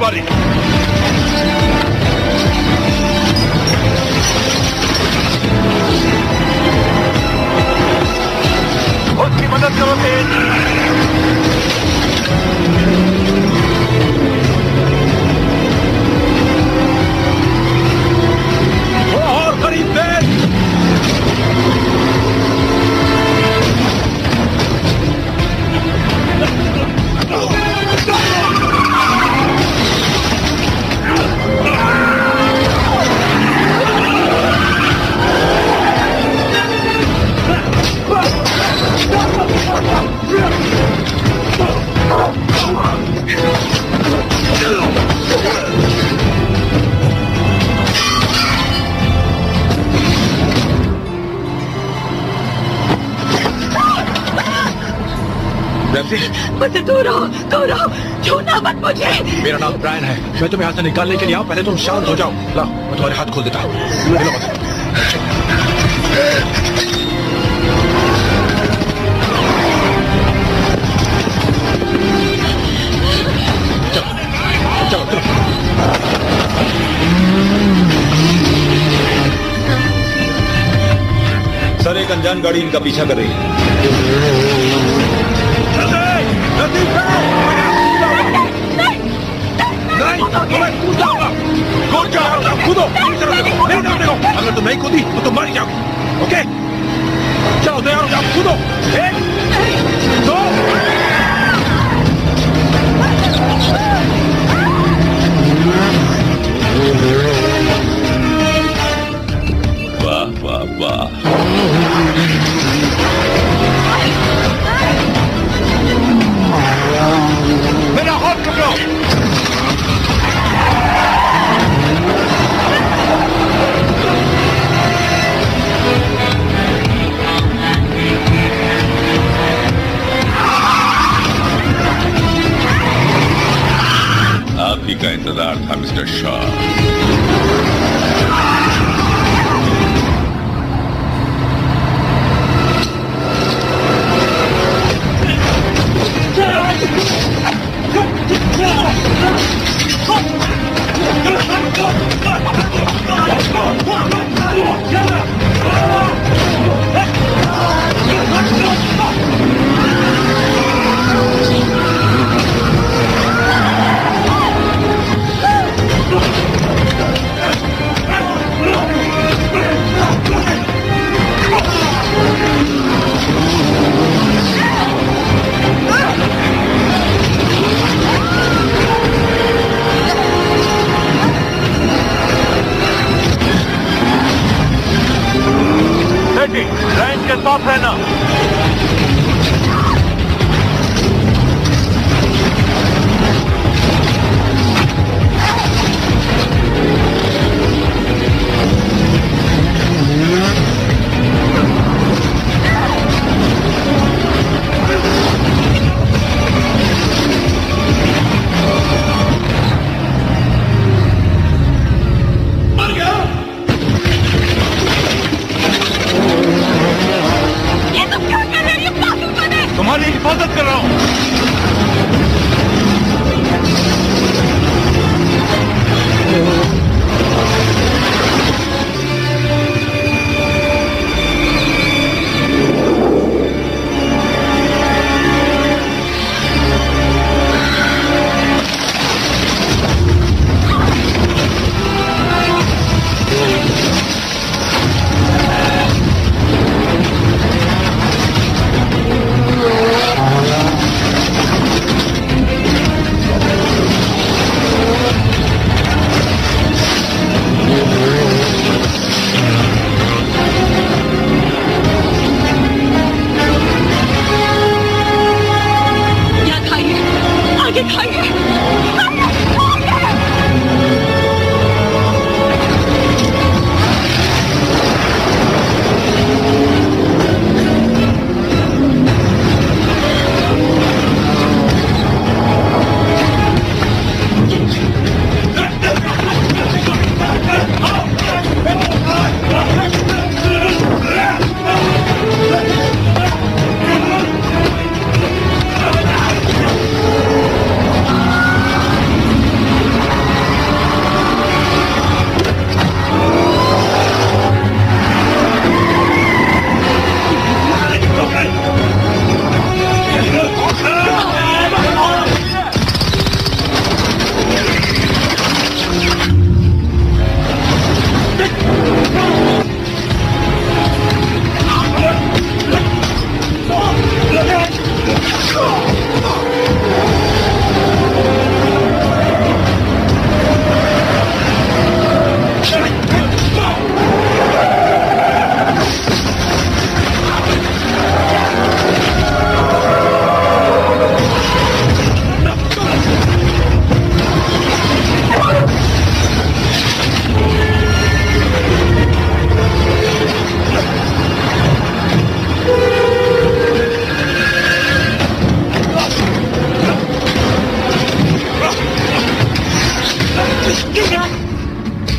Speaker 1: बारी। उसकी मदद करो तेज। और करीब तेज।
Speaker 2: मुझसे दूर हो, छूना मत मुझे।
Speaker 7: मेरा नाम ब्रायन है, मैं तुम्हें यहाँ से निकालने के लिए आऊँ। पहले तुम शांत हो जाओ। लाओ, मैं तुम्हारे हाथ खोल देता हूँ। चलो चलो।
Speaker 3: सर, एक अनजान गाड़ी इनका पीछा कर रही है।
Speaker 1: अगर तुम नहीं कूदी तो तुम मर जाओ। ओके, चलो तैयार हो जाओ, कूदो। 1 2।
Speaker 3: वाह वाह वाह।
Speaker 1: मेरा हाथ पकड़ो।
Speaker 3: आप ही का इंतजार था मिस्टर शाह।
Speaker 11: रेंज के साथ रहना। तुम्हारी हिफाजत कर रहा हूं।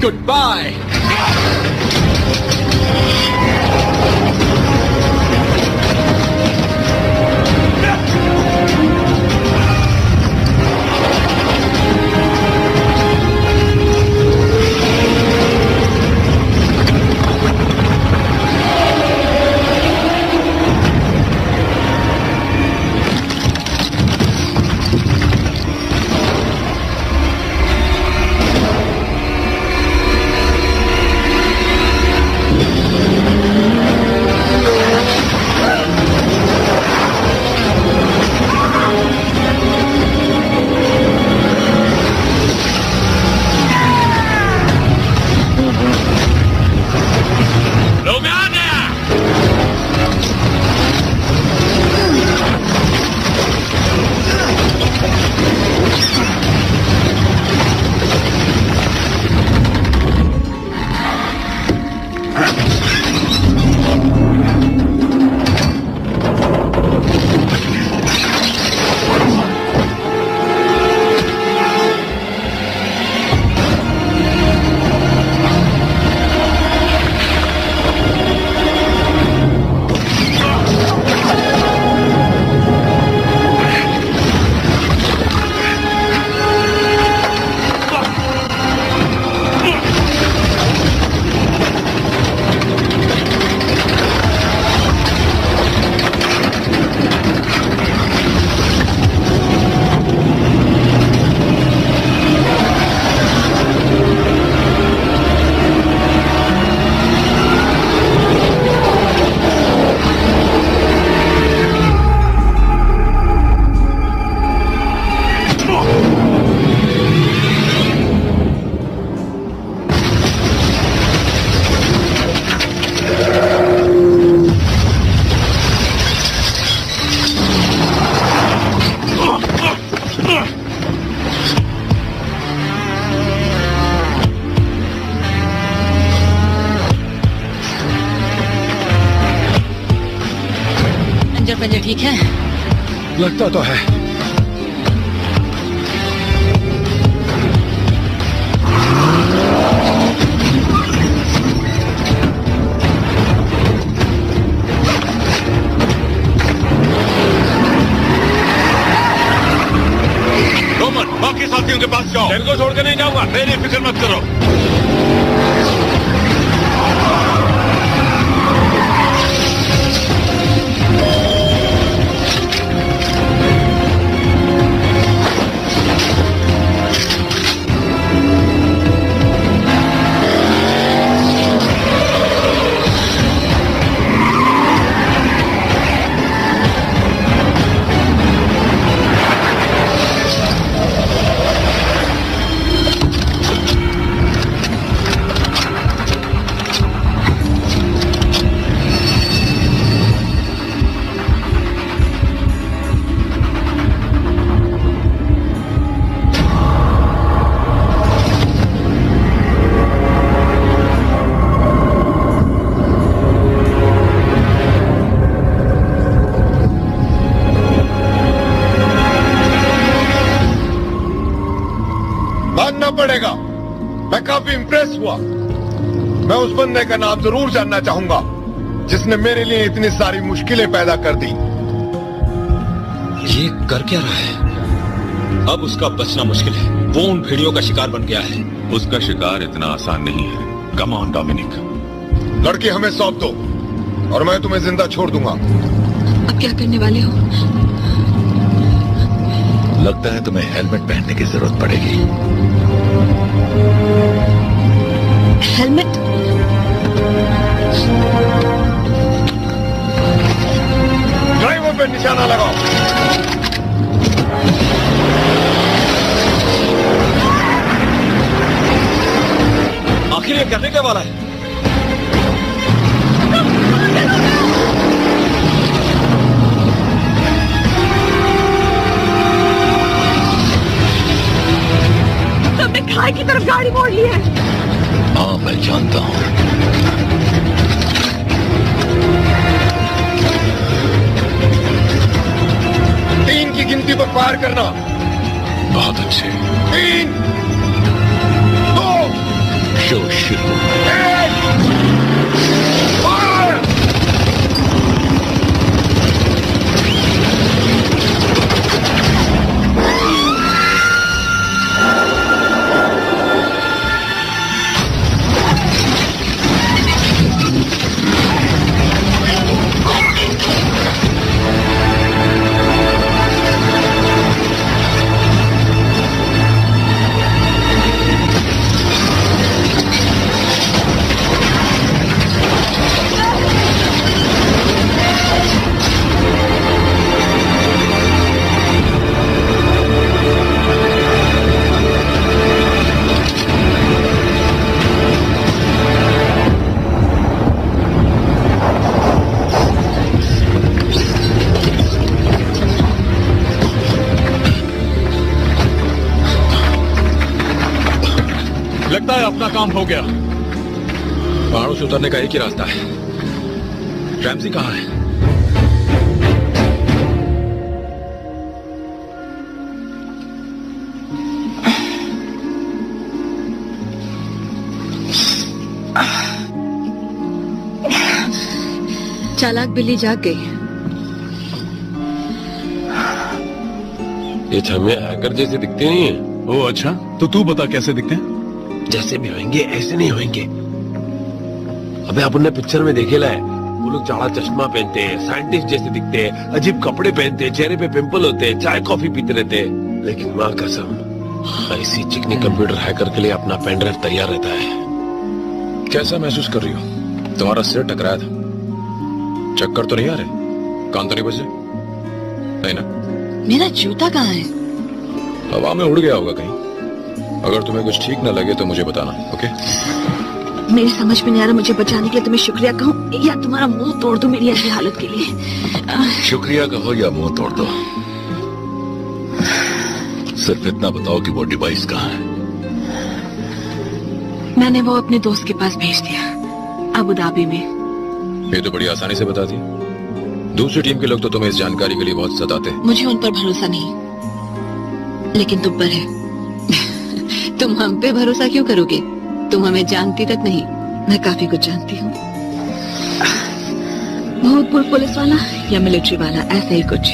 Speaker 7: Goodbye.
Speaker 2: पंजर ठीक है?
Speaker 1: लगता तो है।
Speaker 6: रोमन, बाकी साथियों के पास जाओ। तेरे को छोड़ के नहीं जाऊंगा। मेरी फिक्र मत करो।
Speaker 11: पड़ेगा। मैं काफी इंप्रेस हुआ। मैं उस बंदे का नाम जरूर जानना चाहूंगा जिसने मेरे लिए इतनी सारी मुश्किलें पैदा कर दी।
Speaker 3: ये कर क्या रहा है? अब उसका बचना मुश्किल है। वो उन भेड़ियों का शिकार बन गया है।
Speaker 9: उसका शिकार इतना आसान नहीं है। Come on Dominic.
Speaker 11: लड़की हमें सौंप दो और मैं तुम्हें जिंदा छोड़ दूंगा।
Speaker 5: अब क्या करने वाले हो?
Speaker 1: लगता है तुम्हें हेलमेट पहनने की जरूरत पड़ेगी।
Speaker 5: हेलमेट?
Speaker 11: ड्राइवर पे निशाना लगाओ।
Speaker 10: आखिर ये करने क्या वाला है?
Speaker 5: तुमने खाई की तरफ गाड़ी मोड़ ली है।
Speaker 3: हाँ, मैं जानता हूँ।
Speaker 11: तीन की गिनती पर फायर करना।
Speaker 3: बहुत अच्छे।
Speaker 11: 3, 2,
Speaker 3: शो शुरू।
Speaker 11: 1, फायर!
Speaker 7: लगता है अपना काम हो गया।
Speaker 10: पहाड़ों से उतरने का एक ही रास्ता है। रैमजी कहाँ है?
Speaker 2: चालाक बिल्ली जाग गई।
Speaker 6: ये छमिया हैकर जैसे दिखती नहीं है।
Speaker 1: ओ अच्छा, तो तू बता कैसे दिखते हैं?
Speaker 6: जैसे भी होंगे ऐसे नहीं होंगे। अबे अपन ने पिक्चर में देखे लाए, वो लोग चाड़ा चश्मा पहनते हैं, साइंटिस्ट जैसे दिखते हैं, अजीब कपड़े पहनते हैं, चेहरे पे पिंपल होते हैं, चाय कॉफी पीते रहते हैं। लेकिन माँ कसम, ऐसी चिकनी कंप्यूटर हैकर के लिए अपना पेन ड्राइव तैयार रहता है।
Speaker 10: कैसा महसूस कर रही हो? तुम्हारा सिर टकराया था। चक्कर तो नहीं आ रहे? कान तो नहीं बजे? नहीं ना?
Speaker 2: मेरा जूता कहाँ है?
Speaker 10: हवा में उड़ गया होगा कहीं। अगर तुम्हें कुछ ठीक न लगे तो मुझे बताना, ओके?
Speaker 5: मेरी समझ में नहीं आ रहा मुझे बचाने के लिए तुम्हें शुक्रिया कहूँ या तुम्हारा मुंह तोड़ दूं मेरी ऐसी हालत के लिए।
Speaker 3: शुक्रिया कहो या मुंह तोड़ दो, सिर्फ इतना बताओ कि वो डिवाइस कहाँ है।
Speaker 5: मैंने वो अपने दोस्त के पास भेज दिया, अबू धाबी में।
Speaker 10: ये तो बड़ी आसानी से बता दी। दूसरी टीम के लोग तो तुम्हें इस जानकारी के लिए बहुत सताते।
Speaker 2: मुझे उन पर भरोसा नहीं, लेकिन तुम पर है। तुम हम पे भरोसा क्यों करोगे? तुम हमें जानती तक नहीं। मैं काफी कुछ जानती हूँ।
Speaker 5: भूतपूर्व पुलिस वाला या मिलिट्री वाला, ऐसा ही कुछ।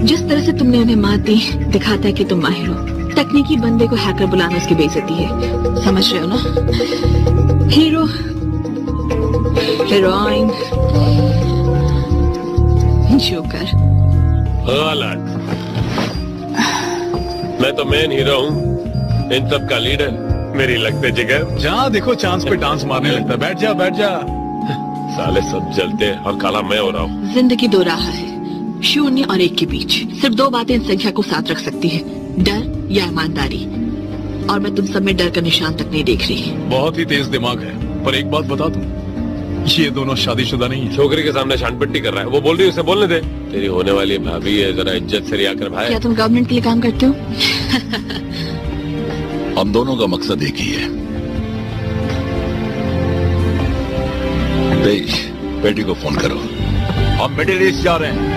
Speaker 5: जिस तरह से तुमने उन्हें मात दी दिखाता है कि तुम माहिर हो। तकनीकी बंदे को हैकर बुलाना उसकी बेइज्जती है, समझ रहे हो ना? Hero, heroine, joker.
Speaker 6: गलत। मैं तो मेन हीरो हूँ, इन सब का लीडर। मेरी लगते जिगर।
Speaker 1: जहाँ देखो चांस पे डांस मारने लगता है। बैठ जा, बैठ जा।
Speaker 6: साले सब जलते हैं और काला मैं हो रहा हूँ।
Speaker 5: जिंदगी दो राह है, 0 और 1 के बीच। सिर्फ 2 बातें इन संख्या को साथ रख सकती है, डर या ईमानदारी। और मैं तुम सब में डर का निशान तक नहीं देख रही।
Speaker 1: बहुत ही तेज दिमाग है, पर एक बात बता दूं, ये दोनों शादीशुदा नहीं है।
Speaker 6: छोकरी के सामने शानपट्टी कर रहा है। वो बोल रही है, उसे बोलने दे। तेरी होने वाली भाभी है, जरा इज्जत से रिया कर भाई।
Speaker 5: क्या तुम गवर्नमेंट के लिए काम करते हो?
Speaker 3: हम दोनों का मकसद एक ही है। तेज, बेटी को फोन करो, हम मिडिल ईस्ट जा रहे हैं।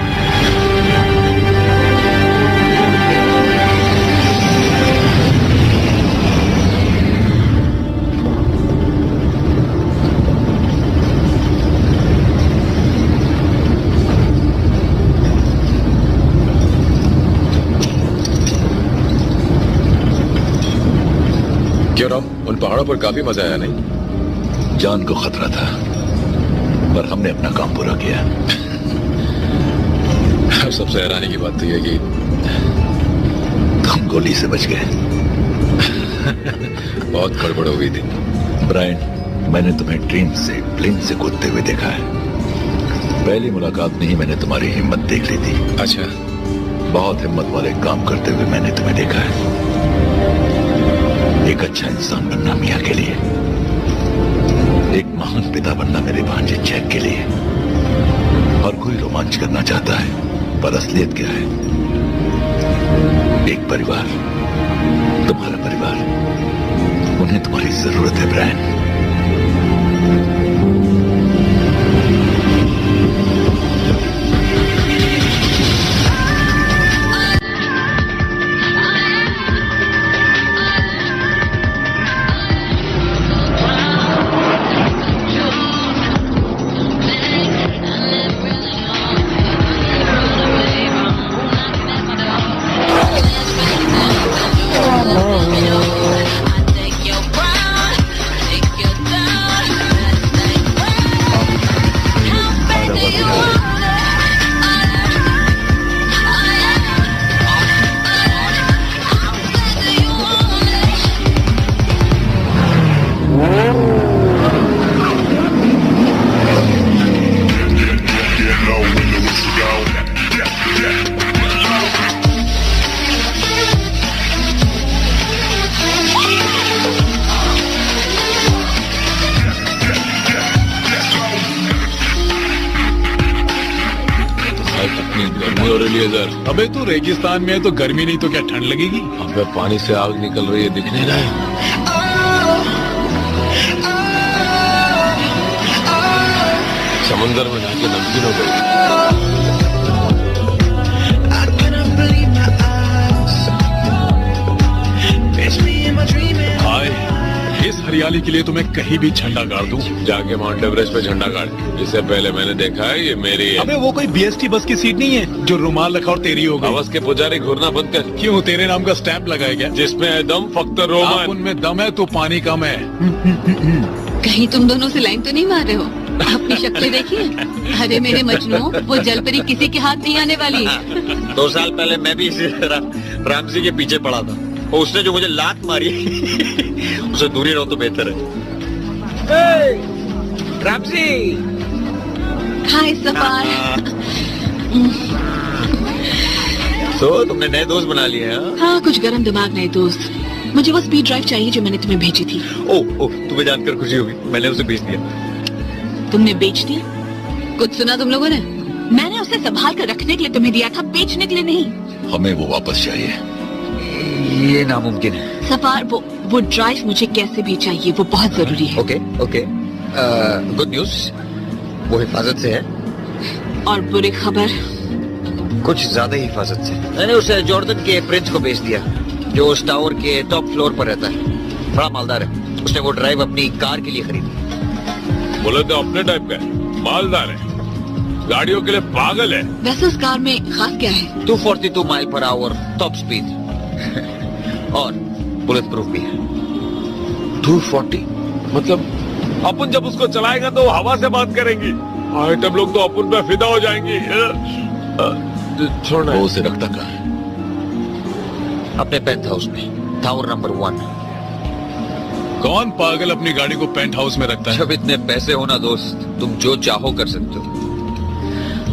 Speaker 10: क्यों राम, उन पहाड़ों पर काफी मजा आया नहीं?
Speaker 3: जान को खतरा था, पर हमने अपना काम पूरा किया।
Speaker 10: सबसे हैरानी की बात तो यह कि
Speaker 3: तुम गोली से बच गए।
Speaker 10: बहुत गड़बड़ हो गई थी।
Speaker 3: ब्रायन, मैंने तुम्हें ट्रेन से, प्लेन से कूदते हुए देखा है। पहली मुलाकात में ही मैंने तुम्हारी हिम्मत देख ली थी।
Speaker 10: अच्छा,
Speaker 3: बहुत हिम्मत वाले काम करते हुए मैंने तुम्हें देखा है। एक अच्छा इंसान बनना मियां के लिए
Speaker 1: एक महान पिता बनना मेरे भांजे जैक के लिए। हर कोई रोमांच करना चाहता है, पर असलियत क्या है? एक परिवार, तुम्हारा परिवार, उन्हें तुम्हारी जरूरत है ब्रायन।
Speaker 7: अबे तू रेगिस्तान में है तो गर्मी नहीं तो क्या ठंड लगेगी?
Speaker 6: अबे पानी से आग निकल रही है, दिख नहीं रहा है? समंदर में जाके नमकीन हो गई।
Speaker 7: हाय, इस हरियाली के लिए तो मैं कहीं भी झंडा गाड़ दूं।
Speaker 6: जाके माउंट एवरेस्ट पे झंडा गाड़। इससे पहले मैंने देखा है, ये मेरी है।
Speaker 7: अबे वो कोई बीएसटी बस की सीट नहीं है जो रुमाल रखा और तेरी हो गई।
Speaker 6: हवस के पुजारी घूरना बंद कर।
Speaker 7: क्यों, तेरे नाम का स्टैंप लगाया गया?
Speaker 6: जिसमें है दम फक्त रोमान।
Speaker 7: उनमें दम है तो पानी कम है।
Speaker 2: कहीं तुम दोनों से लाइन तो नहीं मार रहे हो? अपनी शक्लें देखिए। अरे मेरे मजनू, वो जलपरी किसी के हाथ नहीं आने वाली।
Speaker 12: 2 साल पहले मैं भी इसी रामजी के पीछे पड़ा था, और उसने जो मुझे लात मारी उसे दूरी रहो तो बेहतर है। रामजी,
Speaker 2: हाय सफार।
Speaker 12: तो तुमने नए दोस्त बना लिए हैं?
Speaker 5: हाँ, कुछ गरम दिमाग नए दोस्त। मुझे वो स्पीड ड्राइव चाहिए जो मैंने तुम्हें भेजी थी।
Speaker 12: ओह, तुम्हें जानकर खुशी होगी, मैंने उसे भेज दिया।
Speaker 5: तुमने बेच दिया?
Speaker 2: कुछ सुना तुम लोगों ने? मैंने उसे संभाल कर रखने के लिए तुम्हें दिया था, बेचने के लिए नहीं।
Speaker 1: हमें वो वापस चाहिए।
Speaker 12: ये नामुमकिन है।
Speaker 5: सफार, वो ड्राइव मुझे कैसे भी चाहिए, वो बहुत जरूरी है।
Speaker 12: ओके, गुड न्यूज, वो हिफाजत से है।
Speaker 5: और बुरी खबर?
Speaker 12: कुछ ज्यादा ही हिफाजत से। मैंने उसे जॉर्डन के प्रिंस को बेच दिया, जो उस टावर के टॉप फ्लोर पर रहता है। बड़ा मालदार है। उसने वो ड्राइव अपनी कार के लिए खरीदी।
Speaker 6: बोले तो अपने टाइप का है, मालदार है, गाड़ियों के लिए पागल है।
Speaker 5: वैसे उस कार में खास क्या है?
Speaker 12: 242 mile per hour top speed और बुलेट प्रूफ भी है।
Speaker 6: 240 मतलब अपन जब उसको चलाएगा तो हवा से बात करेंगी। आइटम लोग तो अपन पे फिदा हो जाएंगी। छोड़ना।
Speaker 1: वो उसे रखता कहाँ है?
Speaker 12: अपने पेंट हाउस में, टावर नंबर 1।
Speaker 7: कौन पागल अपनी गाड़ी को पेंट हाउस में रखता है?
Speaker 12: जब इतने पैसे हो ना दोस्त, तुम जो चाहो कर सकते हो।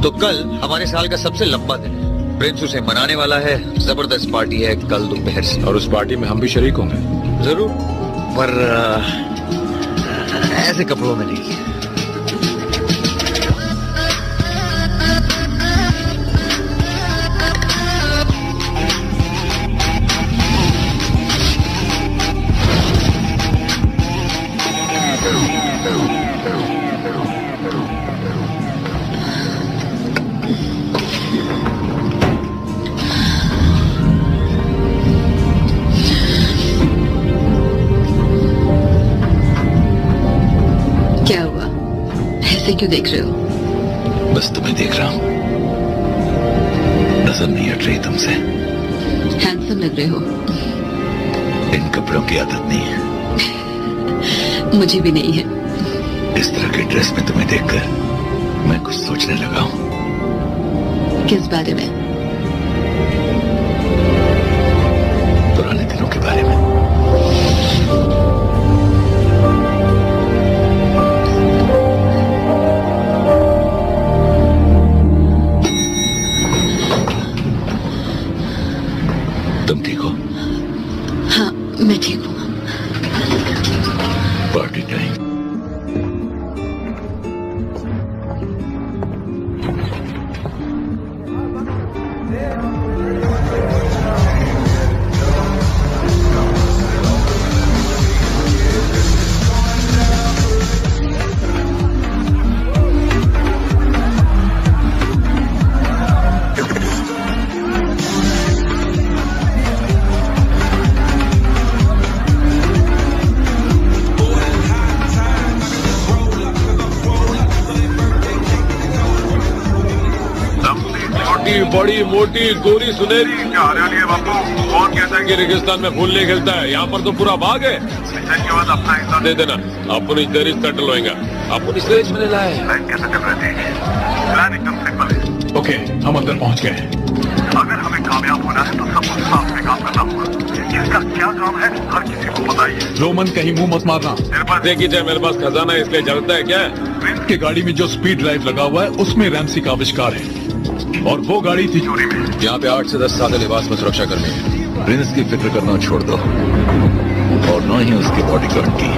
Speaker 12: तो कल हमारे साल का सबसे लंबा दिन है। प्रिंस उसे मनाने वाला है। जबरदस्त पार्टी है कल दोपहर से।
Speaker 7: और उस पार्टी में हम भी शरीक होंगे।
Speaker 12: जरूर, पर ऐसे कपड़ों में नहीं।
Speaker 2: क्या हुआ? ऐसे क्यों देख रहे हो?
Speaker 1: बस तुम्हें देख रहा हूँ, नजर नहीं हट रही तुमसे।
Speaker 2: हैंडसम लग रहे हो।
Speaker 1: इन कपड़ों की आदत नहीं है।
Speaker 2: मुझे भी नहीं है।
Speaker 1: इस तरह के ड्रेस में तुम्हें देखकर मैं कुछ सोचने लगा हूँ।
Speaker 2: किस बारे में?
Speaker 1: पुराने दिनों के बारे में। तुम ठीक हो?
Speaker 2: हाँ, मैं ठीक हूँ।
Speaker 1: Party time.
Speaker 6: बड़ी मोटी गोरी सुनहरी क्या हरियाणी है बापू? कौन कहता है कि रेगिस्तान में फूल नहीं खिलता है? यहाँ पर तो पूरा बाग है। के बाद अपना हिस्सा दे देना। अपनी दरिश तटल होएगा। अपनी स्टेज में लाए कैसे चल रहे थे? प्लान एकदम सिंपल है।
Speaker 1: ओके, हम अंदर पहुँच गए।
Speaker 11: अगर हमें कामयाब होना है तो सब कुछ साथ में काम करना होगा। इसका क्या काम है हर किसी को बताइए।
Speaker 1: रोमन, कहीं मुंह मत मारना।
Speaker 6: मेरे पास देखी जाए, मेरे पास खजाना है, इसलिए जलता है क्या?
Speaker 1: प्रिंस की गाड़ी में जो स्पीड ड्राइव लगा हुआ है उसमें रैम्सी का आविष्कार है, और वो गाड़ी थी चोरी में।
Speaker 10: यहाँ पे 8 से 10 सादे लिबास में सुरक्षा कर्मी है।
Speaker 3: प्रिंस की फिक्र करना छोड़ दो, और न ही उसके बॉडीगार्ड की।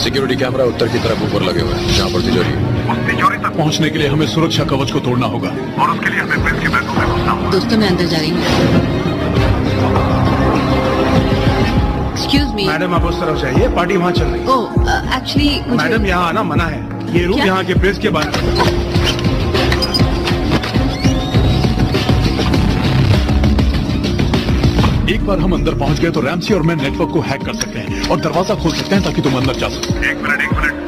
Speaker 10: सिक्योरिटी कैमरा उत्तर की तरफ ऊपर लगे हुए हैं, जहाँ पर तिजोरी है।
Speaker 11: उस तिजोरी तक
Speaker 1: पहुंचने के लिए हमें सुरक्षा कवच को तोड़ना होगा,
Speaker 11: और उसके लिए हमें प्रिंस के बैठों में घुसना होगा।
Speaker 2: दोस्तों, मैं अंदर जा रही हूँ। एक्सक्यूज मी
Speaker 13: मैडम, आप उस तरफ जाइए, पार्टी वहाँ चल रही है।
Speaker 2: ओह, एक्चुअली
Speaker 13: मैडम, यहाँ आना मना है। ये रूम यहाँ के प्रेस के बारे में।
Speaker 1: एक बार हम अंदर पहुंच गए तो रैम्सी और मैं नेटवर्क को हैक कर सकते हैं और दरवाजा खोल सकते हैं ताकि तुम अंदर जा सको।
Speaker 11: एक मिनट,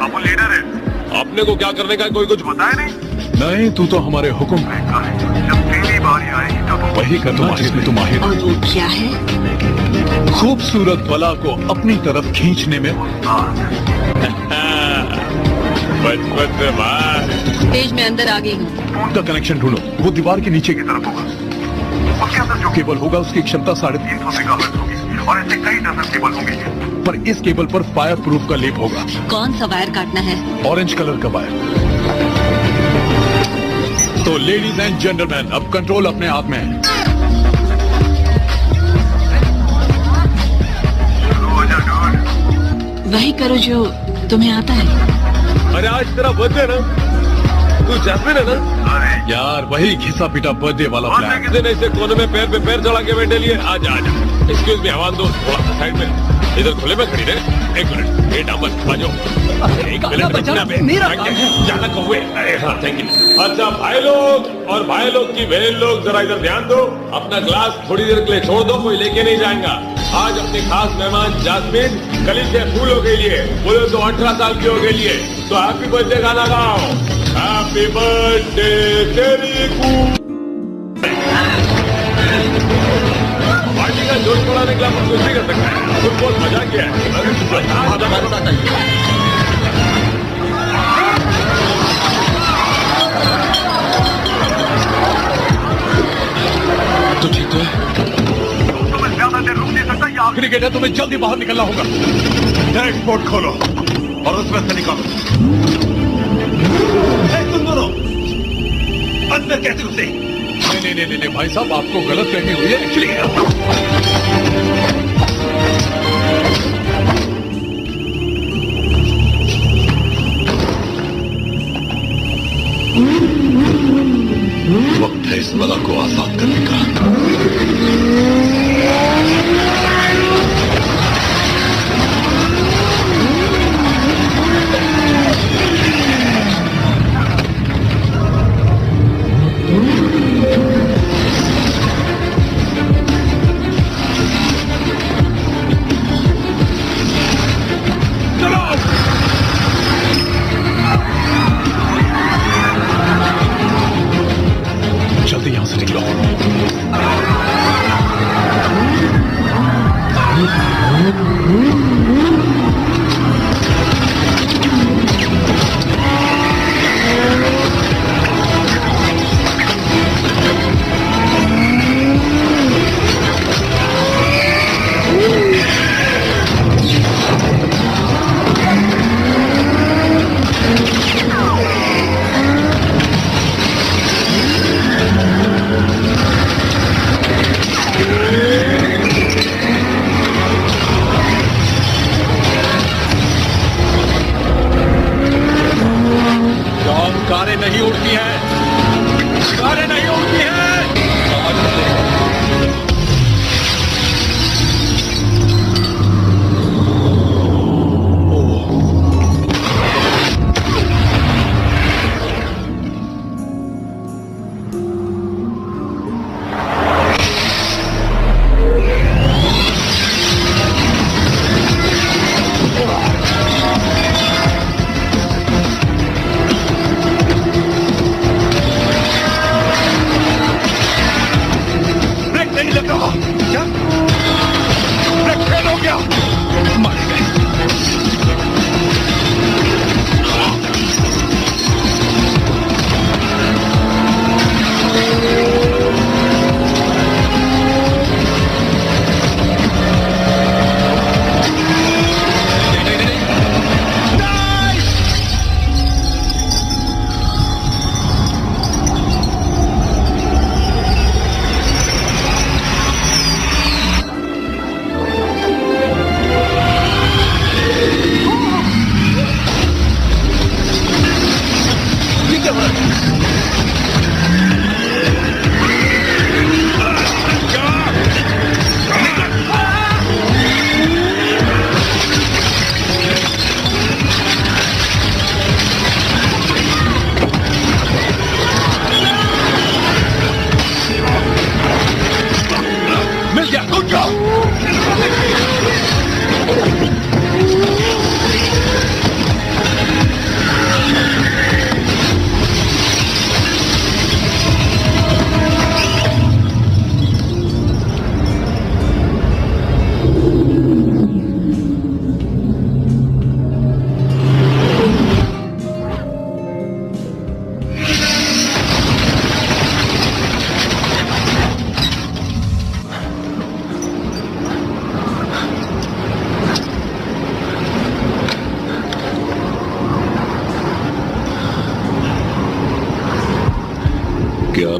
Speaker 11: आप वो लीडर है।
Speaker 6: आपने को क्या करने का कोई कुछ
Speaker 11: बताया नहीं?
Speaker 1: नहीं, तू तो हमारे हुक्म है।
Speaker 11: जब पहली बारी आएगी तो
Speaker 1: वही करना जिसमें तुम माहिर हो।
Speaker 2: और वो क्या है?
Speaker 1: खूबसूरत बला को अपनी तरफ खींचने में।
Speaker 6: बचपन से बात।
Speaker 2: स्टेज में अंदर आ गई हूँ।
Speaker 1: फोन का कनेक्शन ढूंढो, वो दीवार के नीचे की तरफ होगा।
Speaker 11: उसके अंदर जो
Speaker 1: केबल होगा उसकी क्षमता
Speaker 11: 350 मेगाहर्ट्ज होगी, और ऐसे कई डजन केबल होंगे।
Speaker 1: पर इस केबल पर फायर प्रूफ का लेप होगा।
Speaker 2: कौन सा वायर काटना है?
Speaker 1: ऑरेंज कलर का वायर। तो लेडीज एंड जेंटलमैन, अब कंट्रोल अपने हाथ में है।
Speaker 5: वही करो जो तुम्हें आता है।
Speaker 6: अरे आज तेरा बर्थडे ना, तू जैस्मिन है ना?
Speaker 1: यार वही घिसा पिटा बर्थडे वाला प्लान।
Speaker 6: किसी ने इसे कोने में पैर पे पैर चढ़ा के बैठे लिए। आजा आजा, एक्सक्यूज मी, हवा दो थोड़ा साइड में। इधर खुले में खड़ी रहे। एक मिनट, ये डामर बाजो। एक मिनट, मेरा जाना कौवे। अरे हाँ, थैंक यू। अच्छा भाई लोग और भाई लोग की बहन लोग, जरा इधर ध्यान दो। अपना ग्लास थोड़ी देर के लिए छोड़ दो, कोई लेके नहीं जाएगा। आज अपने खास मेहमान जास्मिन कलील के फूल हो गई लिए, बोले तो 18 साल की हो गई है। तो हैप्पी बर्थडे गाना गाओ। हैप्पी बर्थडे तेरी को। पार्टी का जोश बढ़ाने के लिए आप कुछ भी कर सकते हैं। कुछ बहुत मजा किया है।
Speaker 1: तो ठीक तो है। आखिरी गेट है, तुम्हें जल्दी बाहर निकलना होगा।
Speaker 11: डैशबोर्ड खोलो और उसमें से निकालो। तुम दोनों अंदर कैसे घुसे?
Speaker 1: नहीं भाई साहब, आपको गलत फहमी हुई है एक्चुअली।
Speaker 3: वक्त है इस बला को आजाद करने का।
Speaker 1: जल्दी यहां से निकलो।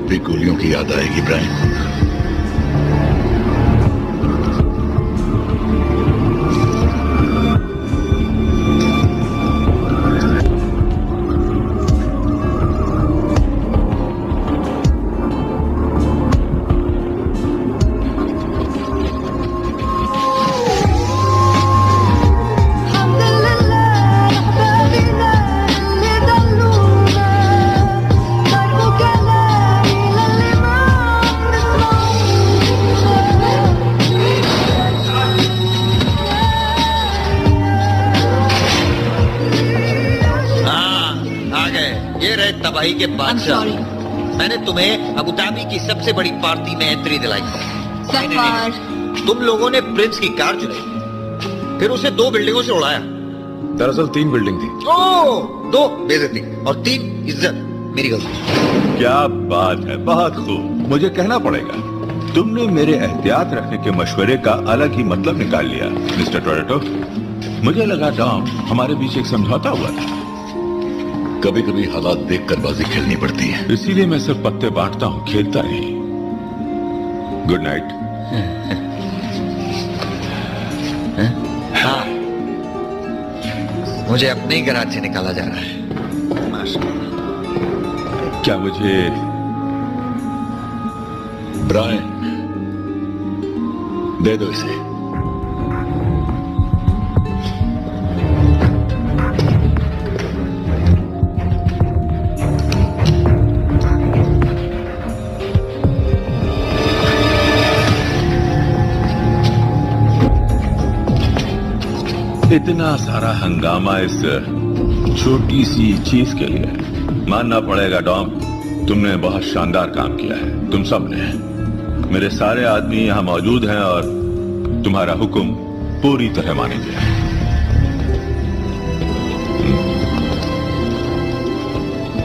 Speaker 1: जब भी गोलियों की याद आएगी ब्रायन,
Speaker 12: तबाही के बादशाह। मैंने तुम्हें अबू धाबी की सबसे बड़ी पार्टी में एंट्री दिलाई। तुम लोगों ने प्रिंस की कार चुराई, फिर उसे 2 बिल्डिंगों से उड़ाया।
Speaker 10: दरअसल 3 बिल्डिंग थी।
Speaker 12: ओह, 2 बेइज्जती और 3 इज्जत। मेरी गलती।
Speaker 9: क्या बात है, बहुत खूब। मुझे कहना पड़ेगा, तुमने मेरे एहतियात रखने के मशवरे का अलग ही मतलब निकाल लिया मिस्टर टोरेटो। मुझे लगा डॉम हमारे बीच एक समझौता हुआ था।
Speaker 1: कभी कभी हालात देखकर बाजी खेलनी पड़ती है,
Speaker 9: इसीलिए मैं सिर्फ पत्ते बांटता हूं, खेलता नहीं। Good night.
Speaker 12: हाँ, मुझे अपने ही गराज से निकाला जा रहा है। माशाअल्लाह।
Speaker 9: क्या मुझे
Speaker 1: ब्रायन दे दो इसे।
Speaker 9: इतना सारा हंगामा इस छोटी सी चीज के लिए। मानना पड़ेगा डॉम, तुमने बहुत शानदार काम किया है। तुम सब ने। मेरे सारे आदमी यहां मौजूद हैं और तुम्हारा हुक्म पूरी तरह मानेंगे।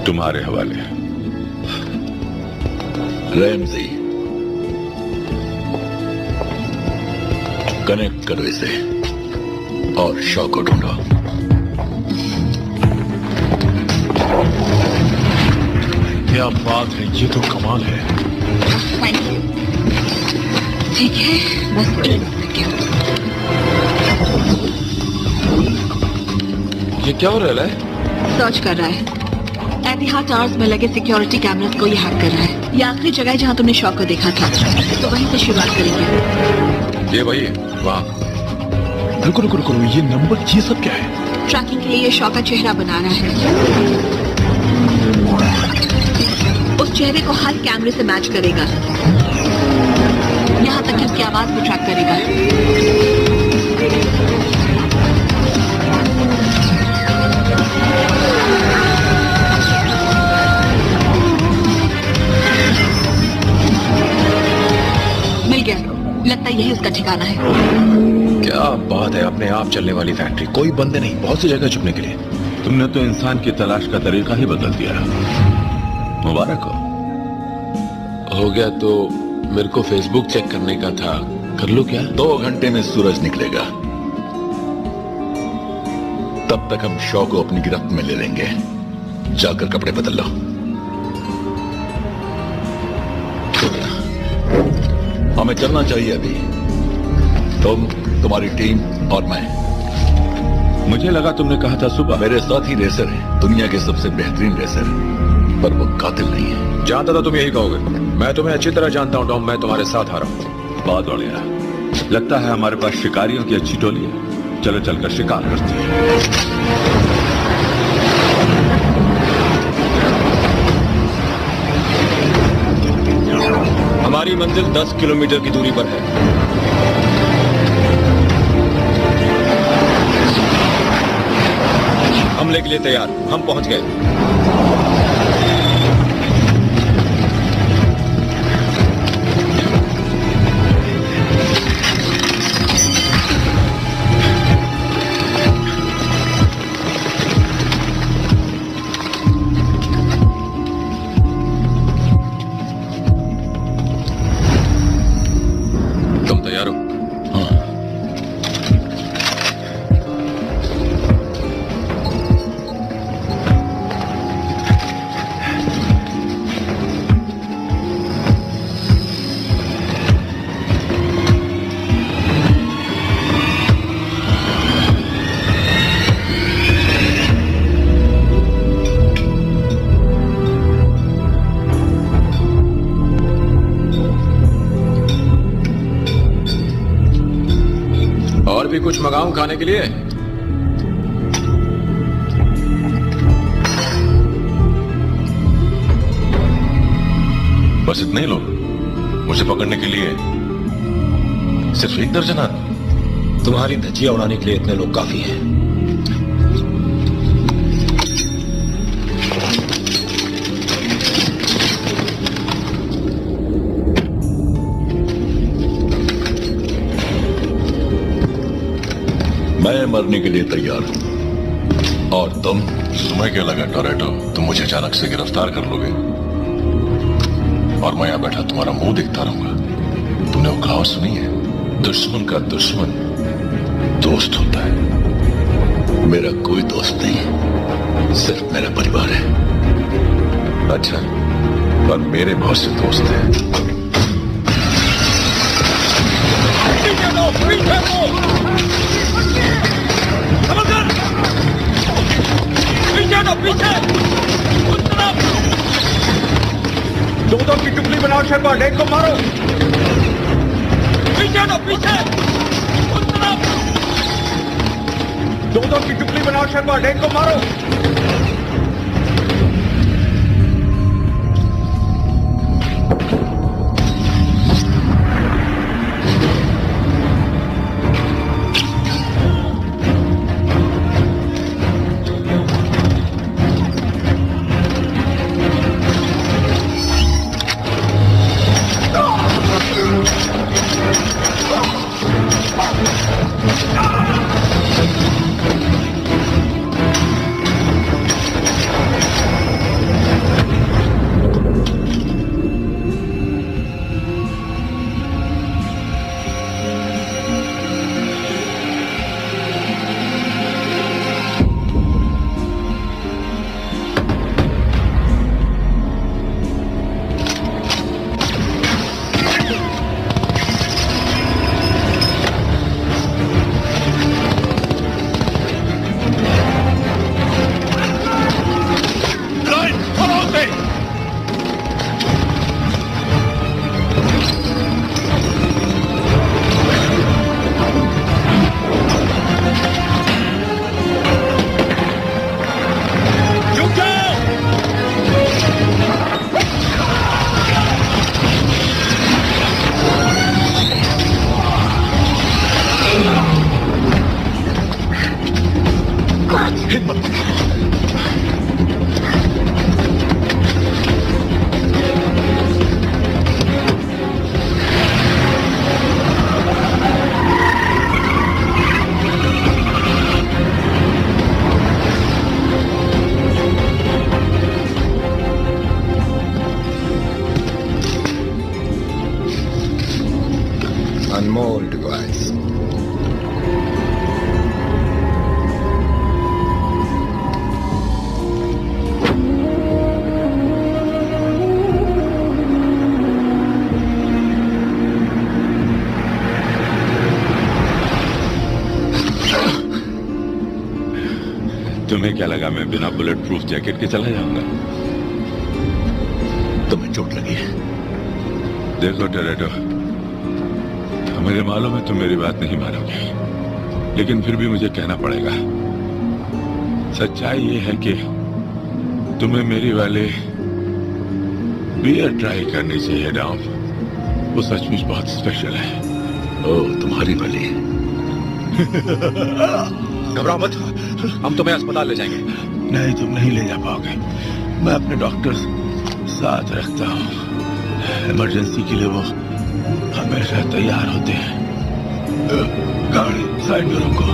Speaker 9: तुम्हारे हवाले।
Speaker 1: रैमजी, कनेक्ट करो इसे और शॉ को ढूंढो।
Speaker 10: क्या बात है, ये तो कमाल है।
Speaker 5: ठीक है, बस
Speaker 10: ये क्या हो रहा है?
Speaker 5: सर्च कर रहा है। एतिहाद टावर्स में लगे सिक्योरिटी कैमरास को ये हैक कर रहा है। ये आखिरी जगह है जहाँ तुमने शॉ को देखा था, तो वहीं से शुरुआत करेंगे।
Speaker 10: ये वही है। वाह, रुको रुको रुको, ये नंबर, ये सब क्या है?
Speaker 5: ट्रैकिंग के लिए ये शॉ का चेहरा बना रहा है। उस चेहरे को हर कैमरे से मैच करेगा, यहाँ तक कि उसकी आवाज भी ट्रैक करेगा। मिल गया, लगता है यही उसका ठिकाना है।
Speaker 10: क्या बात है, अपने आप चलने वाली फैक्ट्री, कोई बंदे नहीं, बहुत सी जगह छुपने के लिए।
Speaker 9: तुमने तो इंसान की तलाश का तरीका ही बदल दिया। मुबारक
Speaker 10: हो गया। तो मेरे को फेसबुक चेक करने का था, कर लो क्या?
Speaker 1: 2 घंटे में सूरज निकलेगा, तब तक हम शॉ को अपनी गिरफ्त में ले लेंगे। जाकर कपड़े बदल लो। हमें चलना चाहिए अभी। तुम, तुम्हारी टीम और मैं।
Speaker 9: मुझे लगा तुमने कहा था सुबह।
Speaker 1: मेरे साथी रेसर है, दुनिया के सबसे बेहतरीन रेसर, पर वो कातिल नहीं है।
Speaker 10: जानता था तुम यही कहोगे। मैं तुम्हें अच्छी तरह जानता हूँ टॉम, मैं तुम्हारे साथ आ रहा हूँ।
Speaker 9: बहुत बढ़िया। लगता है हमारे पास शिकारियों की अच्छी टोली है। चलो चलकर शिकार करते हैं।
Speaker 10: हमारी मंजिल 10 किलोमीटर की दूरी पर है। हमले के लिए तैयार, हम पहुंच गए।
Speaker 7: और भी कुछ मंगाऊं खाने के लिए?
Speaker 1: बस इतने ही लोग मुझे पकड़ने के लिए? सिर्फ एक दर्जन आदमी?
Speaker 14: तुम्हारी धज्जियां उड़ाने के लिए इतने लोग काफी हैं।
Speaker 1: मैं मरने के लिए तैयार हूं। और तुम्हें क्या लगा टोरेटो, तुम मुझे अचानक से गिरफ्तार कर लोगे और मैं यहां बैठा तुम्हारा मुंह देखता रहूंगा? तुमने वो कहावत सुनी है, दुश्मन का दुश्मन दोस्त होता है। मेरा कोई दोस्त नहीं, सिर्फ मेरा परिवार है। अच्छा, पर मेरे बहुत से दोस्त हैं।
Speaker 11: दो की टुकड़ी बनाओ शेरपाल, एक को मारो। पीछे दो, पीछे दो की टुकड़ी बनाओ शेरपाल, एक को मारो।
Speaker 14: Unmole device.
Speaker 1: तुम्हें क्या लगा मैं बिना बुलेट प्रूफ जैकेट के चला जाऊंगा? तुम्हें चोट लगी है? देखो टोरेटो, मुझे मालूम है तुम मेरी बात नहीं मानोगे, लेकिन फिर भी मुझे कहना पड़ेगा। सच्चाई ये है कि तुम्हें मेरी वाले बियर ट्राई करनी चाहिए डॉम। वो सचमुच बहुत स्पेशल है। ओह, तुम्हारी वाली।
Speaker 7: घबराओ मत, हम तुम्हें अस्पताल ले जाएंगे।
Speaker 1: नहीं, तुम नहीं ले जा पाओगे। मैं अपने डॉक्टर साथ रखता हूँ। इमरजेंसी के लिए वो हमेशा तैयार होते हैं। गाड़ी साइड में रोको।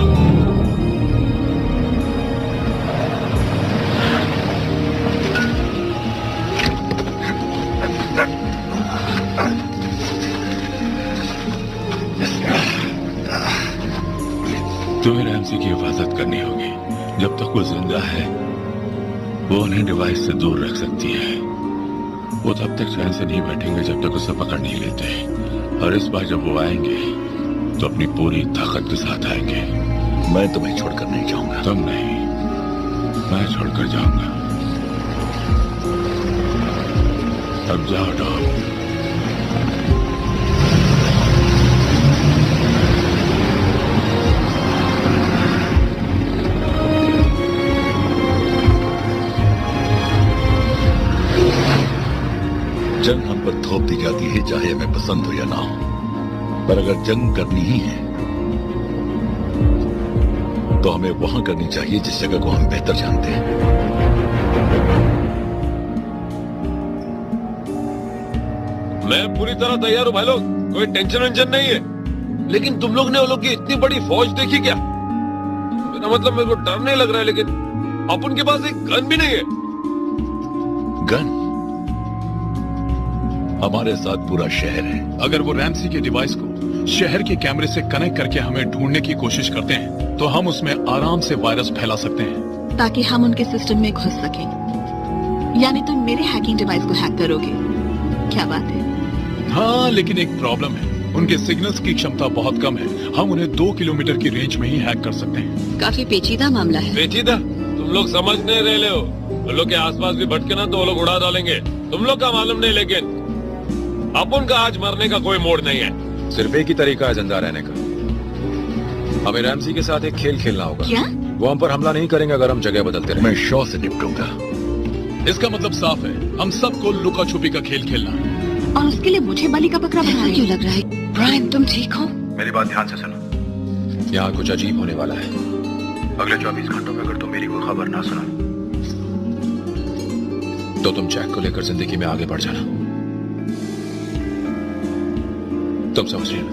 Speaker 1: तुम्हें रैमसी की हिफाजत करनी होगी। जब तक वो जिंदा है, वो उन्हें डिवाइस से दूर रख सकती है। वो तब तक चैन से नहीं बैठेंगे जब तक उसे पकड़ नहीं लेते। और इस बार जब वो आएंगे तो अपनी पूरी ताकत के साथ आएंगे। मैं तुम्हें छोड़कर नहीं जाऊंगा। तुम नहीं, मैं छोड़कर जाऊंगा। अब जाओ डॉम। थोप दी जाती है, चाहे हमें पसंद हो या ना हो। पर अगर जंग करनी ही है तो हमें वहां करनी चाहिए जिस जगह को हम बेहतर जानते हैं।
Speaker 6: मैं पूरी तरह तैयार हूं भाई लोग, कोई टेंशन वेंशन नहीं है। लेकिन तुम लोग ने वो लोग की इतनी बड़ी फौज देखी क्या? मेरा मतलब मेरे को डर नहीं लग रहा है, लेकिन अपन के पास एक गन भी नहीं है।
Speaker 1: गन? हमारे साथ पूरा शहर है।
Speaker 15: अगर वो रैमसी के डिवाइस को शहर के कैमरे से कनेक्ट करके हमें ढूंढने की कोशिश करते हैं तो हम उसमें आराम से वायरस फैला सकते हैं,
Speaker 5: ताकि हम उनके सिस्टम में घुस सकें। यानी तुम मेरे हैकिंग डिवाइस को हैक करोगे? क्या बात है?
Speaker 15: हाँ, लेकिन एक प्रॉब्लम है, उनके सिग्नल्स की क्षमता बहुत कम है। हम उन्हें 2 किलोमीटर की रेंज में ही हैक कर सकते हैं।
Speaker 2: काफी पेचीदा मामला है।
Speaker 6: पेचीदा? तुम लोग समझ नहीं रहे हो। वो लोग के आसपास भी भटके ना तो वो लोग उड़ा डालेंगे। तुम लोग का मालूम नहीं, लेकिन अपन का आज मरने का कोई मोड़ नहीं है।
Speaker 10: सिर्फ एक ही तरीका है जिंदा रहने का, हमें रैमसी के साथ एक खेल खेलना होगा।
Speaker 5: क्या?
Speaker 10: वो हम पर हमला नहीं करेंगे अगर हम जगह बदलते रहे।
Speaker 1: मैं शॉ से निपटूंगा।
Speaker 15: इसका मतलब साफ है, हम सबको लुका छुपी का खेल खेलना है।
Speaker 5: और उसके लिए मुझे बलि का बकरा बनाना
Speaker 2: क्यों लग रहा है? ब्रायन, तुम ठीक हो?
Speaker 10: मेरी बात ध्यान से सुनो, यहाँ कुछ अजीब होने वाला है। अगले 24 घंटों में अगर तुम मेरी कोई खबर ना सुना तो तुम जैक को लेकर जिंदगी में आगे बढ़ जाना। तुम समझ रही हो?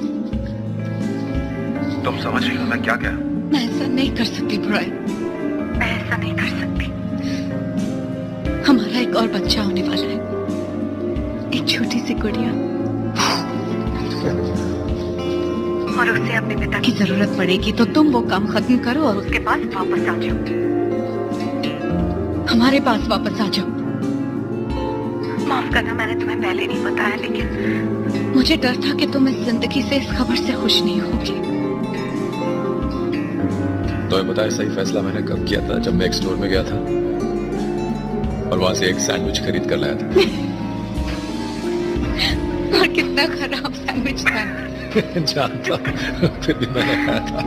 Speaker 10: तुम समझ रही हो मैं क्या कह रहा हूं?
Speaker 2: मैं ऐसा नहीं कर सकती ब्रायन, मैं ऐसा नहीं कर सकती। हमारा एक और बच्चा होने वाला है, एक छोटी सी गुड़िया, और उसे अपने पिता की जरूरत पड़ेगी तो तुम वो काम खत्म करो और उसके पास वापस आ जाओ, हमारे पास वापस आ जाओ। माफ करना, मैंने तुम्हें पहले नहीं बताया, लेकिन मुझे डर था कि तुम इस जिंदगी से, इस खबर से खुश नहीं होगी।
Speaker 10: तो बताया सही फैसला मैंने कब किया था? जब मैं एक स्टोर में गया था और वहां से एक सैंडविच खरीद कर लाया था।
Speaker 2: और कितना खराब सैंडविच था।
Speaker 10: जानता, फिर भी मैंने खाया था।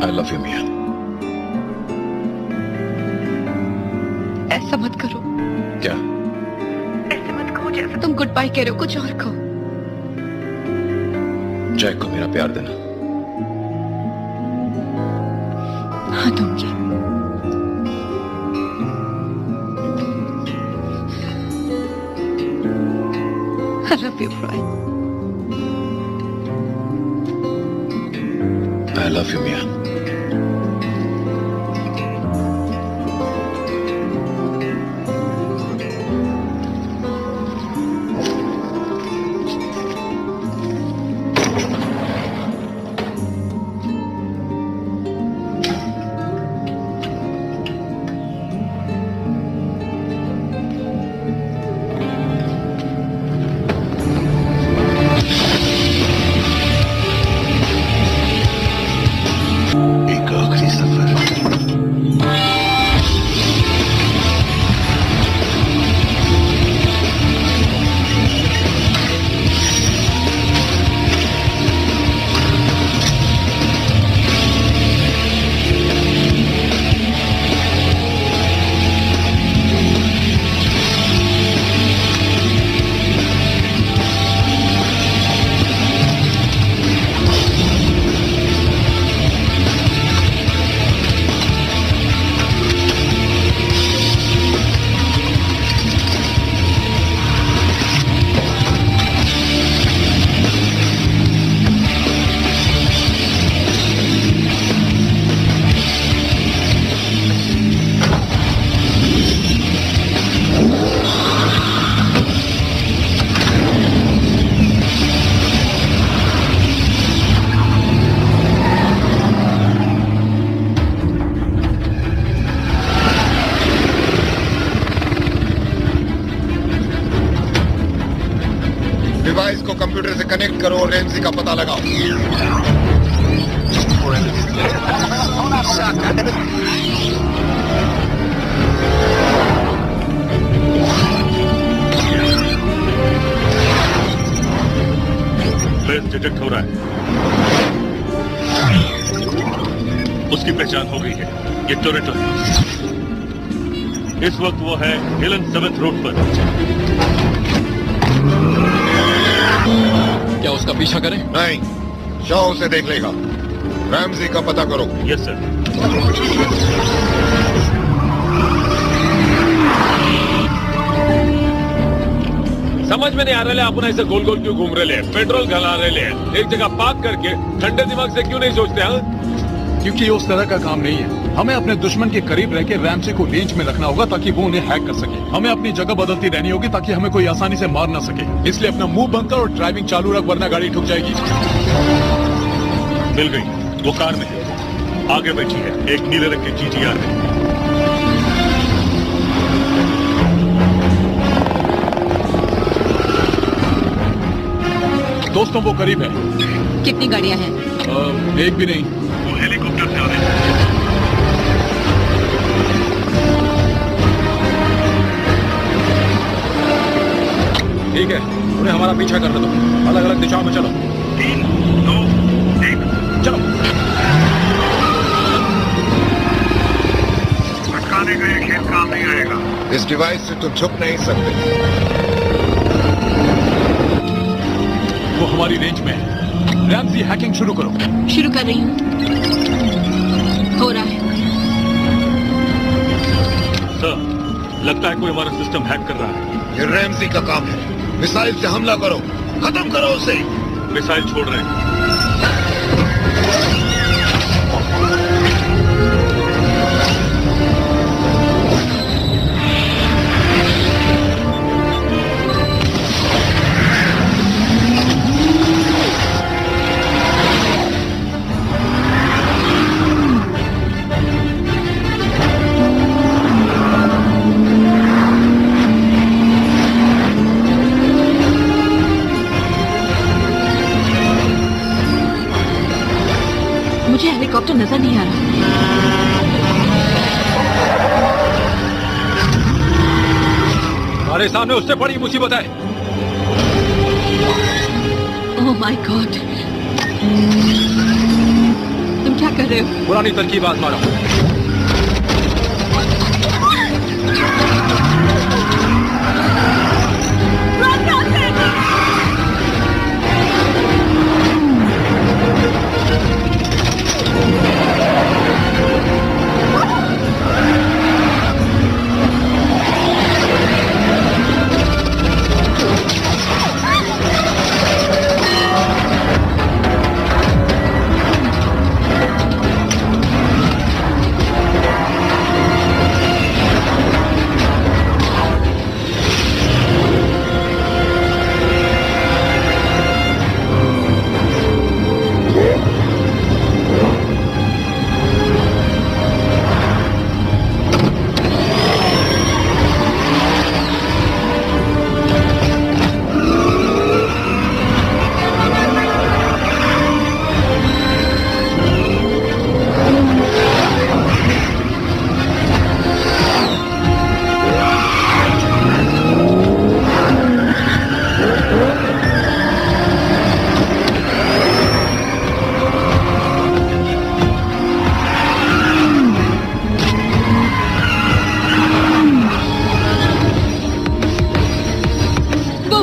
Speaker 10: I love you, मिया।
Speaker 2: ऐसा मत करो।
Speaker 10: क्या?
Speaker 2: ऐसे मत कहो जैसे तुम गुड बाय कह रहे हो, कुछ और कहो।
Speaker 10: जैक को मेरा प्यार देना।
Speaker 2: हाँ, दूंगी। I love you, Brian.
Speaker 10: I love you, Mia.
Speaker 11: Device को कंप्यूटर से कनेक्ट करो और रैमसी का पता लगाओ।
Speaker 6: डिटेक्ट हो रहा है।
Speaker 16: पहचान हो गई है। ये टोरेटो है। इस वक्त वो है हिलन 7th रोड पर।
Speaker 7: क्या उसका पीछा करें?
Speaker 11: नहीं, शॉ उसे देख लेगा। रैमजी का पता करो।
Speaker 16: Yes sir.
Speaker 6: समझ में नहीं आ रहा है आप ऐसे गोल गोल क्यों घूम रहे हैं? पेट्रोल घला रहे हैं, एक जगह पार्क करके ठंडे दिमाग से क्यों नहीं सोचते? हाँ,
Speaker 15: क्योंकि ये उस तरह का काम नहीं है। हमें अपने दुश्मन के करीब रह के रैमसी को रेंज में रखना होगा ताकि वो उन्हें हैक कर सके। हमें अपनी जगह बदलती रहनी होगी ताकि हमें कोई आसानी से मार ना सके। इसलिए अपना मुंह बंद कर और ड्राइविंग चालू रख, वरना गाड़ी ठुक जाएगी।
Speaker 16: मिल गई, वो कार में है, आगे बैठी है, एक नीले रंग की GTR है।
Speaker 15: दोस्तों वो करीब है।
Speaker 5: कितनी गाड़ियां हैं?
Speaker 15: एक भी नहीं।
Speaker 16: वो हेलीकॉप्टर से आ रहे हैं।
Speaker 10: ठीक है, उन्हें हमारा पीछा करने दो। अलग अलग दिशाओं में चलो।
Speaker 16: 3, 2, 1,
Speaker 10: चलो।
Speaker 16: भटकाने का ये खेल काम नहीं आएगा।
Speaker 11: इस डिवाइस से तुम छुप नहीं सकते।
Speaker 15: वो हमारी रेंज में है। रैमजी हैकिंग शुरू करो।
Speaker 5: शुरू कर रही हूँ। हो रहा है।
Speaker 16: सर, लगता है कोई हमारा सिस्टम हैक कर रहा है।
Speaker 11: ये रैमजी का काम है। मिसाइल से हमला करो, खत्म करो उसे।
Speaker 16: मिसाइल छोड़ रहे हैं।
Speaker 5: मुझे हेलीकॉप्टर नजर नहीं आ रहा।
Speaker 10: हमारे सामने उससे बड़ी मुसीबत है।
Speaker 5: ओह माय गॉड, तुम क्या कर रहे हो?
Speaker 10: पुरानी तरकीब आजमा रहा हूं।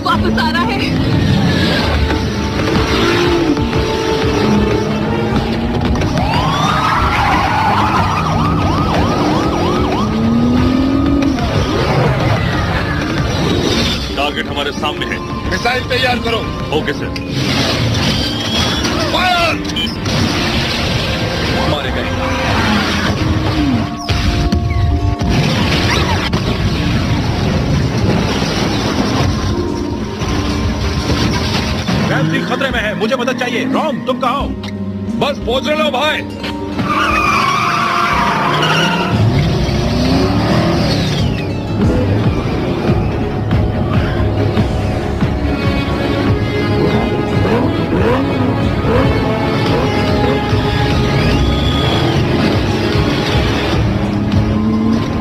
Speaker 5: वापस आ रहा है।
Speaker 16: टारगेट हमारे सामने है।
Speaker 11: मिसाइल तैयार करो।
Speaker 16: Okay sir.
Speaker 11: फायर!
Speaker 10: मारे गए।
Speaker 16: रैमजी खतरे में है, मुझे मदद चाहिए। रॉम, तुम कहाँ हो?
Speaker 6: बस पहुंच रहे लो भाई।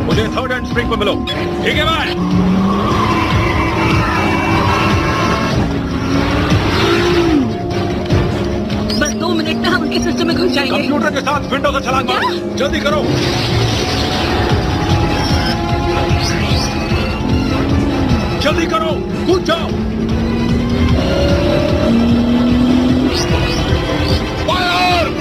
Speaker 16: मुझे 3rd एंड स्प्रिंग पर मिलो। ठीक है भाई।
Speaker 5: बस 2 मिनट में हम के सिस्टम में घुस जाएंगे।
Speaker 15: कंप्यूटर के साथ विंडो का छलांग मारो, जल्दी करो। जल्दी करो, कूद जाओ। फायर!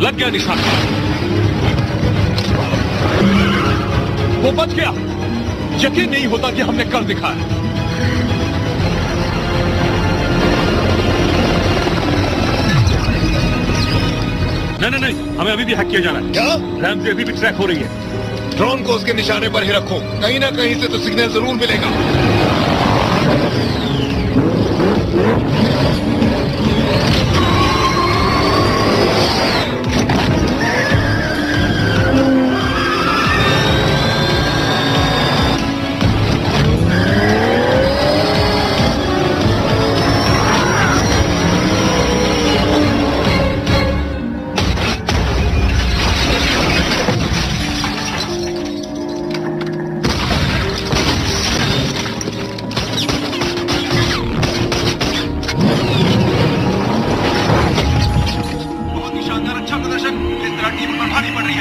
Speaker 15: लग गया निशान। वो बच गया। यकीन नहीं होता कि हमने कर दिखाया। नहीं, हमें अभी भी हैक किया जाना है।
Speaker 11: क्या?
Speaker 15: रैम से अभी भी ट्रैक हो रही है।
Speaker 11: ड्रोन को उसके निशाने पर ही रखो, कहीं ना कहीं से तो सिग्नल जरूर मिलेगा।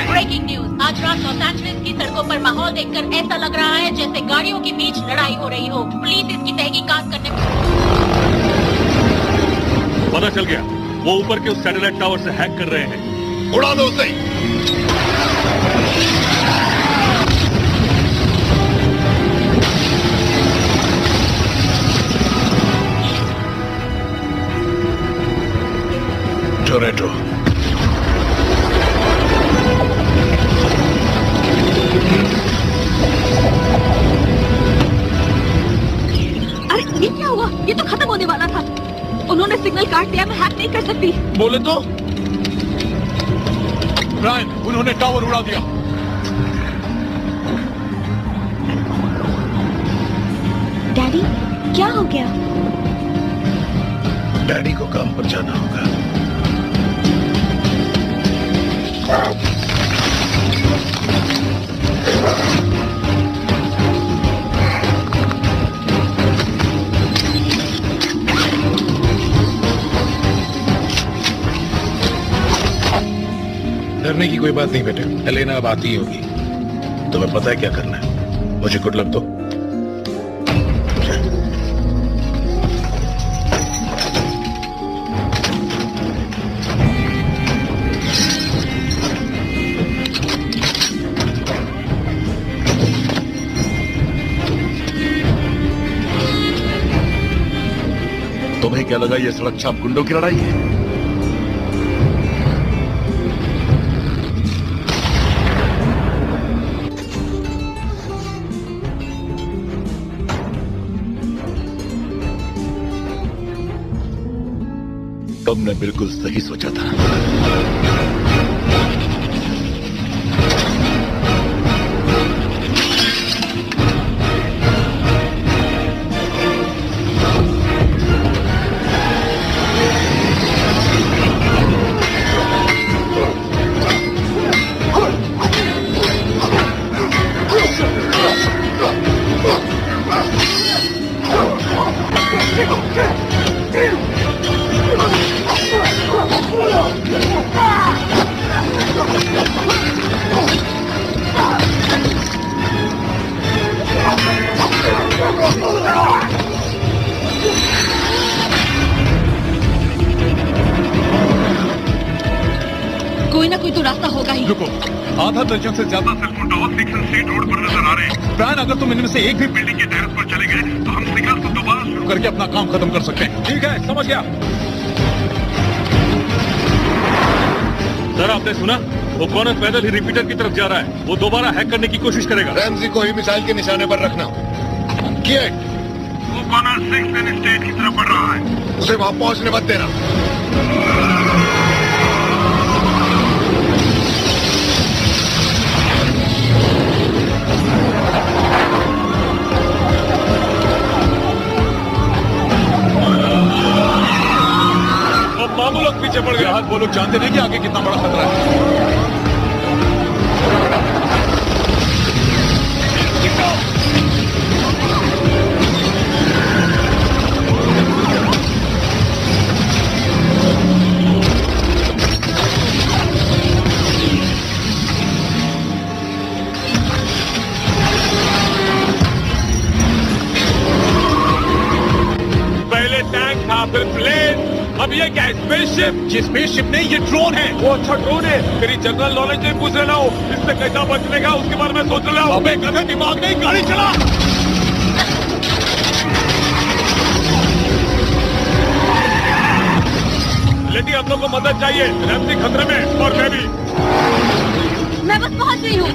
Speaker 8: ब्रेकिंग न्यूज, आज रात लॉस एंजलिस की सड़कों पर माहौल देखकर ऐसा लग रहा है जैसे गाड़ियों के बीच लड़ाई हो रही हो। पुलिस इसकी तहकीकात करने
Speaker 16: पता चल गया, वो ऊपर के उस सैटेलाइट टावर से हैक कर रहे हैं।
Speaker 11: उड़ा दो उसे।
Speaker 1: टोरेटो,
Speaker 5: अरे ये क्या हुआ? ये तो खत्म होने वाला था। उन्होंने सिग्नल काट दिया। मैं हैक नहीं कर सकती।
Speaker 15: बोले तो ब्रायन, उन्होंने टावर उड़ा दिया।
Speaker 4: डैडी, क्या हो गया?
Speaker 1: डैडी को काम पर जाना होगा। डरने की कोई बात नहीं बेटे, एलेना अब आती ही होगी। तुम्हें पता है क्या करना है। मुझे गुड लक दो।
Speaker 11: तुम्हें क्या लगा ये सड़क छाप गुंडों की लड़ाई है?
Speaker 1: तुमने बिल्कुल सही सोचा था।
Speaker 5: कोई ना कोई तो रास्ता होगा ही।
Speaker 15: रुको, आधा दर्जन से ज्यादा cellphone tower section street road पर नजर आ रहे हैं। ब्रायन, अगर तुम इनमें से एक भी बिल्डिंग के टेरेस पर चले गए तो हम सिग्नल को दोबारा शुरू करके अपना काम खत्म कर सकते हैं। ठीक है, समझ गया।
Speaker 16: सर, आपने सुना? वो कॉनर पैदल ही रिपीटर की तरफ जा रहा है। वो दोबारा हैक करने की कोशिश करेगा।
Speaker 11: रैमजी को ही मिसाइल के निशाने पर रखना। किएट,
Speaker 16: वो कॉनर 6 स्टेट की तरफ बढ़ रहा है।
Speaker 11: उसे वहां पहुंचने मत देना।
Speaker 6: पीछे पड़ गए।
Speaker 15: वो लोग जानते नहीं कि आगे कितना बड़ा खतरा है।
Speaker 6: फिर प्लेन, अब ये क्या है? स्पेसशिप?
Speaker 15: ये स्पेसशिप नहीं, ये ड्रोन है।
Speaker 6: वो अच्छा ड्रोन है। मेरी जनरल नॉलेज नहीं पूछ रहा हूँ, इससे कैसा बचने का उसके बारे में सोच रहा हूँ।
Speaker 15: अबे गधे, दिमाग नहीं, गाड़ी चला।
Speaker 6: लेडी, हम लोग को मदद चाहिए। रैम्सी खतरे में और मैं भी।
Speaker 2: मैं बस पहुंच रही हूँ।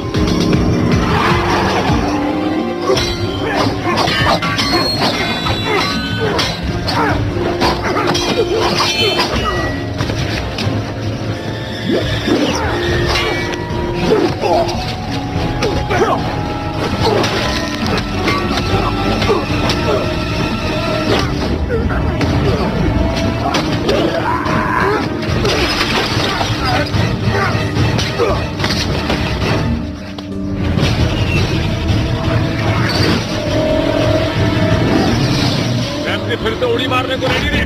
Speaker 6: फिर से उड़ी मारने को रेडी है।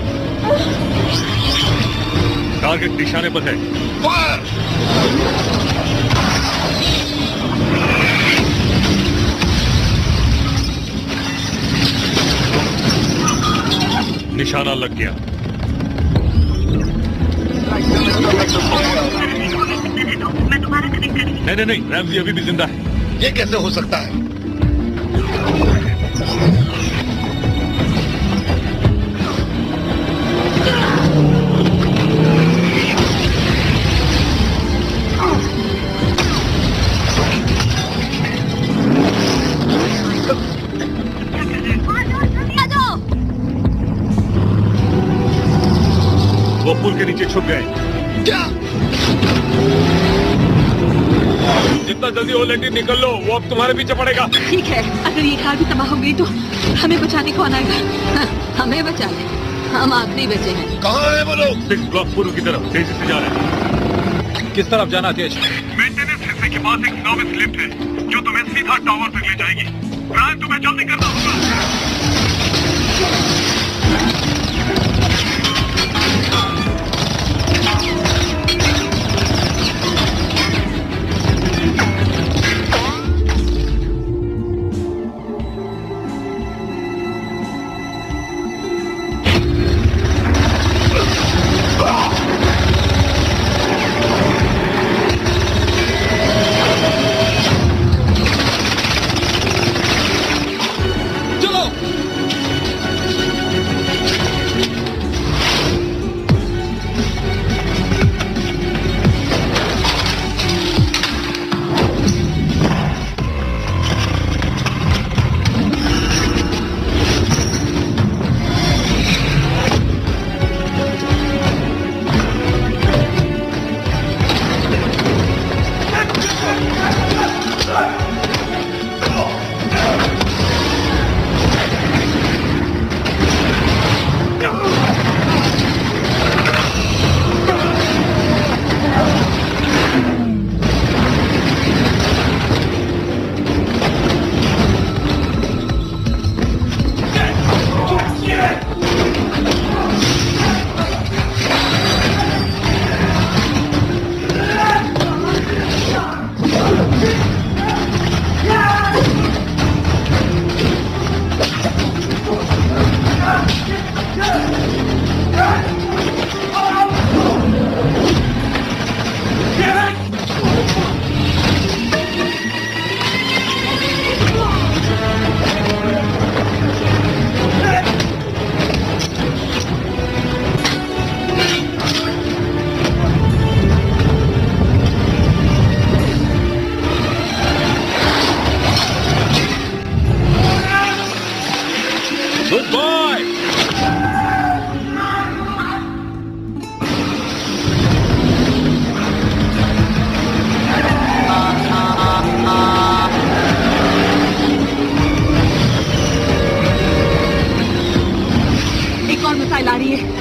Speaker 16: टारगेट निशाने पर है।
Speaker 11: फायर!
Speaker 16: निशाना लग गया। नहीं, रैम्सी अभी भी जिंदा है।
Speaker 11: ये कैसे हो सकता है?
Speaker 16: वो पुल के नीचे छुप गए।
Speaker 11: क्या?
Speaker 6: जितना जल्दी हो लेटी निकल लो, वो अब तुम्हारे पीछे पड़ेगा।
Speaker 5: ठीक है, अगर ये कार भी तबाह हो गई तो हमें बचाने कौन आएगा?
Speaker 2: हमें बचा ले, हम आखिरी बचे हैं।
Speaker 11: कहाँ है वो लोग?
Speaker 16: 6 ब्लॉक पूर्व की तरफ तेजी से जा रहे हैं।
Speaker 15: किस तरफ जाना तेज?
Speaker 16: मेंटेनेंस हिस्से के पास एक सर्विस लिफ्ट है जो तुम्हें सीधा टावर तक ले जाएगी। ब्रायन, तुम्हें जल्दी करना होगा।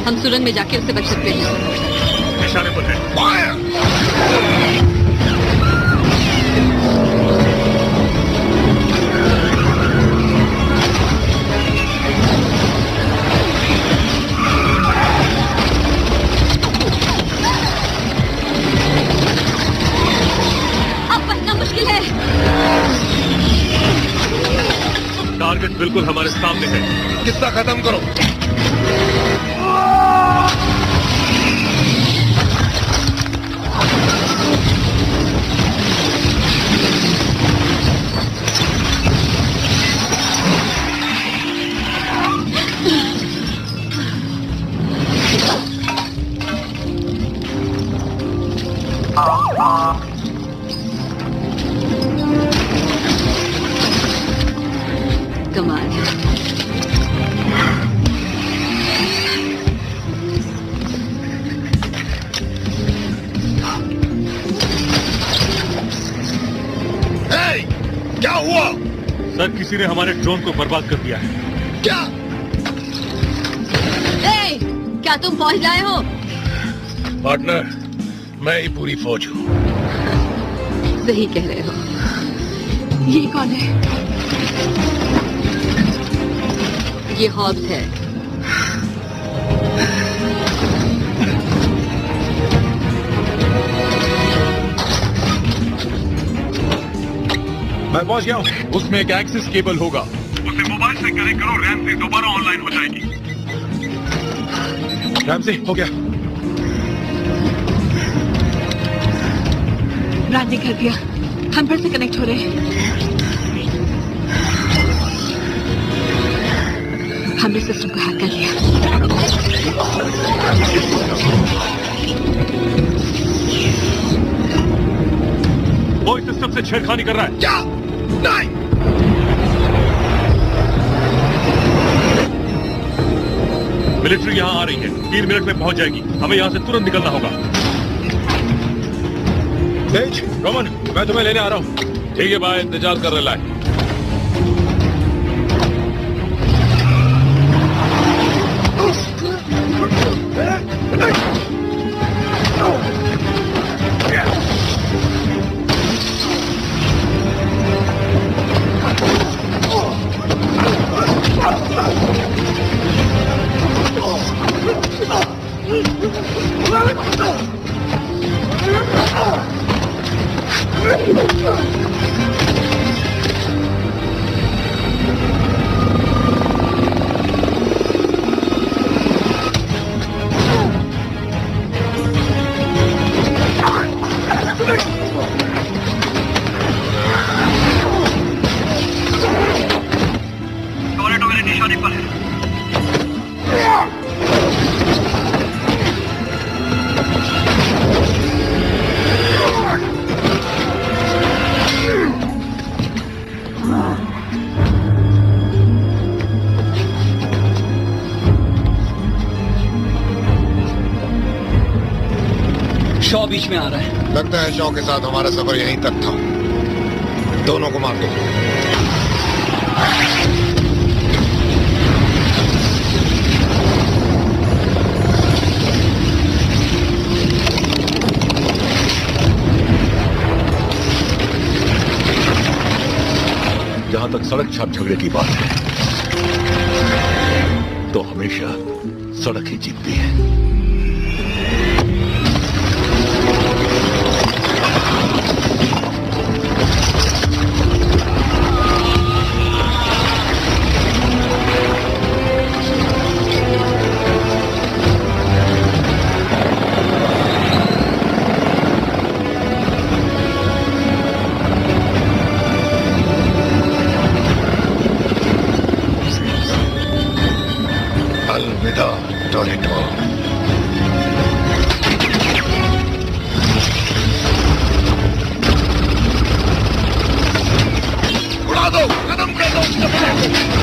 Speaker 2: हम सुरंग में जाके उससे बच सकते हैं।
Speaker 15: निशाने पर है।
Speaker 2: अब बचना मुश्किल है।
Speaker 15: टारगेट बिल्कुल हमारे सामने है।
Speaker 11: किस्सा खत्म करो।
Speaker 2: कमाल है।
Speaker 11: क्या हुआ?
Speaker 15: सर, किसी ने हमारे ड्रोन को बर्बाद कर दिया है।
Speaker 11: क्या?
Speaker 2: क्या तुम फौज लाए हो?
Speaker 1: पार्टनर, मैं ही पूरी फौज हूँ।
Speaker 2: सही कह रहे हो।
Speaker 5: ये कौन है?
Speaker 2: ये हॉब्स है।
Speaker 15: मैं पहुंच गया हूँ। उसमें एक एक्सिस केबल होगा।
Speaker 16: उसे मोबाइल से कनेक्ट करो, रैम से दोबारा ऑनलाइन हो जाएगी।
Speaker 15: रैम से हो गया।
Speaker 5: राज ने कर दिया। हम फिर से कनेक्ट हो रहे हैं। हमने सिस्टम को हैक कर लिया।
Speaker 15: वो इस सिस्टम से छेड़खानी कर रहा है।
Speaker 11: क्या? नहीं।
Speaker 15: मिलिट्री यहाँ आ रही है। 3 मिनट में पहुंच जाएगी। हमें यहाँ से तुरंत निकलना होगा।
Speaker 10: तेज, रोमन, मैं तुम्हें लेने आ रहा हूँ।
Speaker 6: ठीक है भाई, इंतजार कर रहे हैं।
Speaker 16: टोरेटो मेरे निशाने पर है।
Speaker 17: शॉ बीच में आ रहा है।
Speaker 11: लगता है शॉ के साथ हमारा सफर यहीं तक था। दोनों को मार दो।
Speaker 1: जहां तक सड़क छाप झगड़े की बात है, तो हमेशा सड़क ही जीतती है। अलविदा टोरेटो।
Speaker 11: उड़ा दो, खत्म कर दो।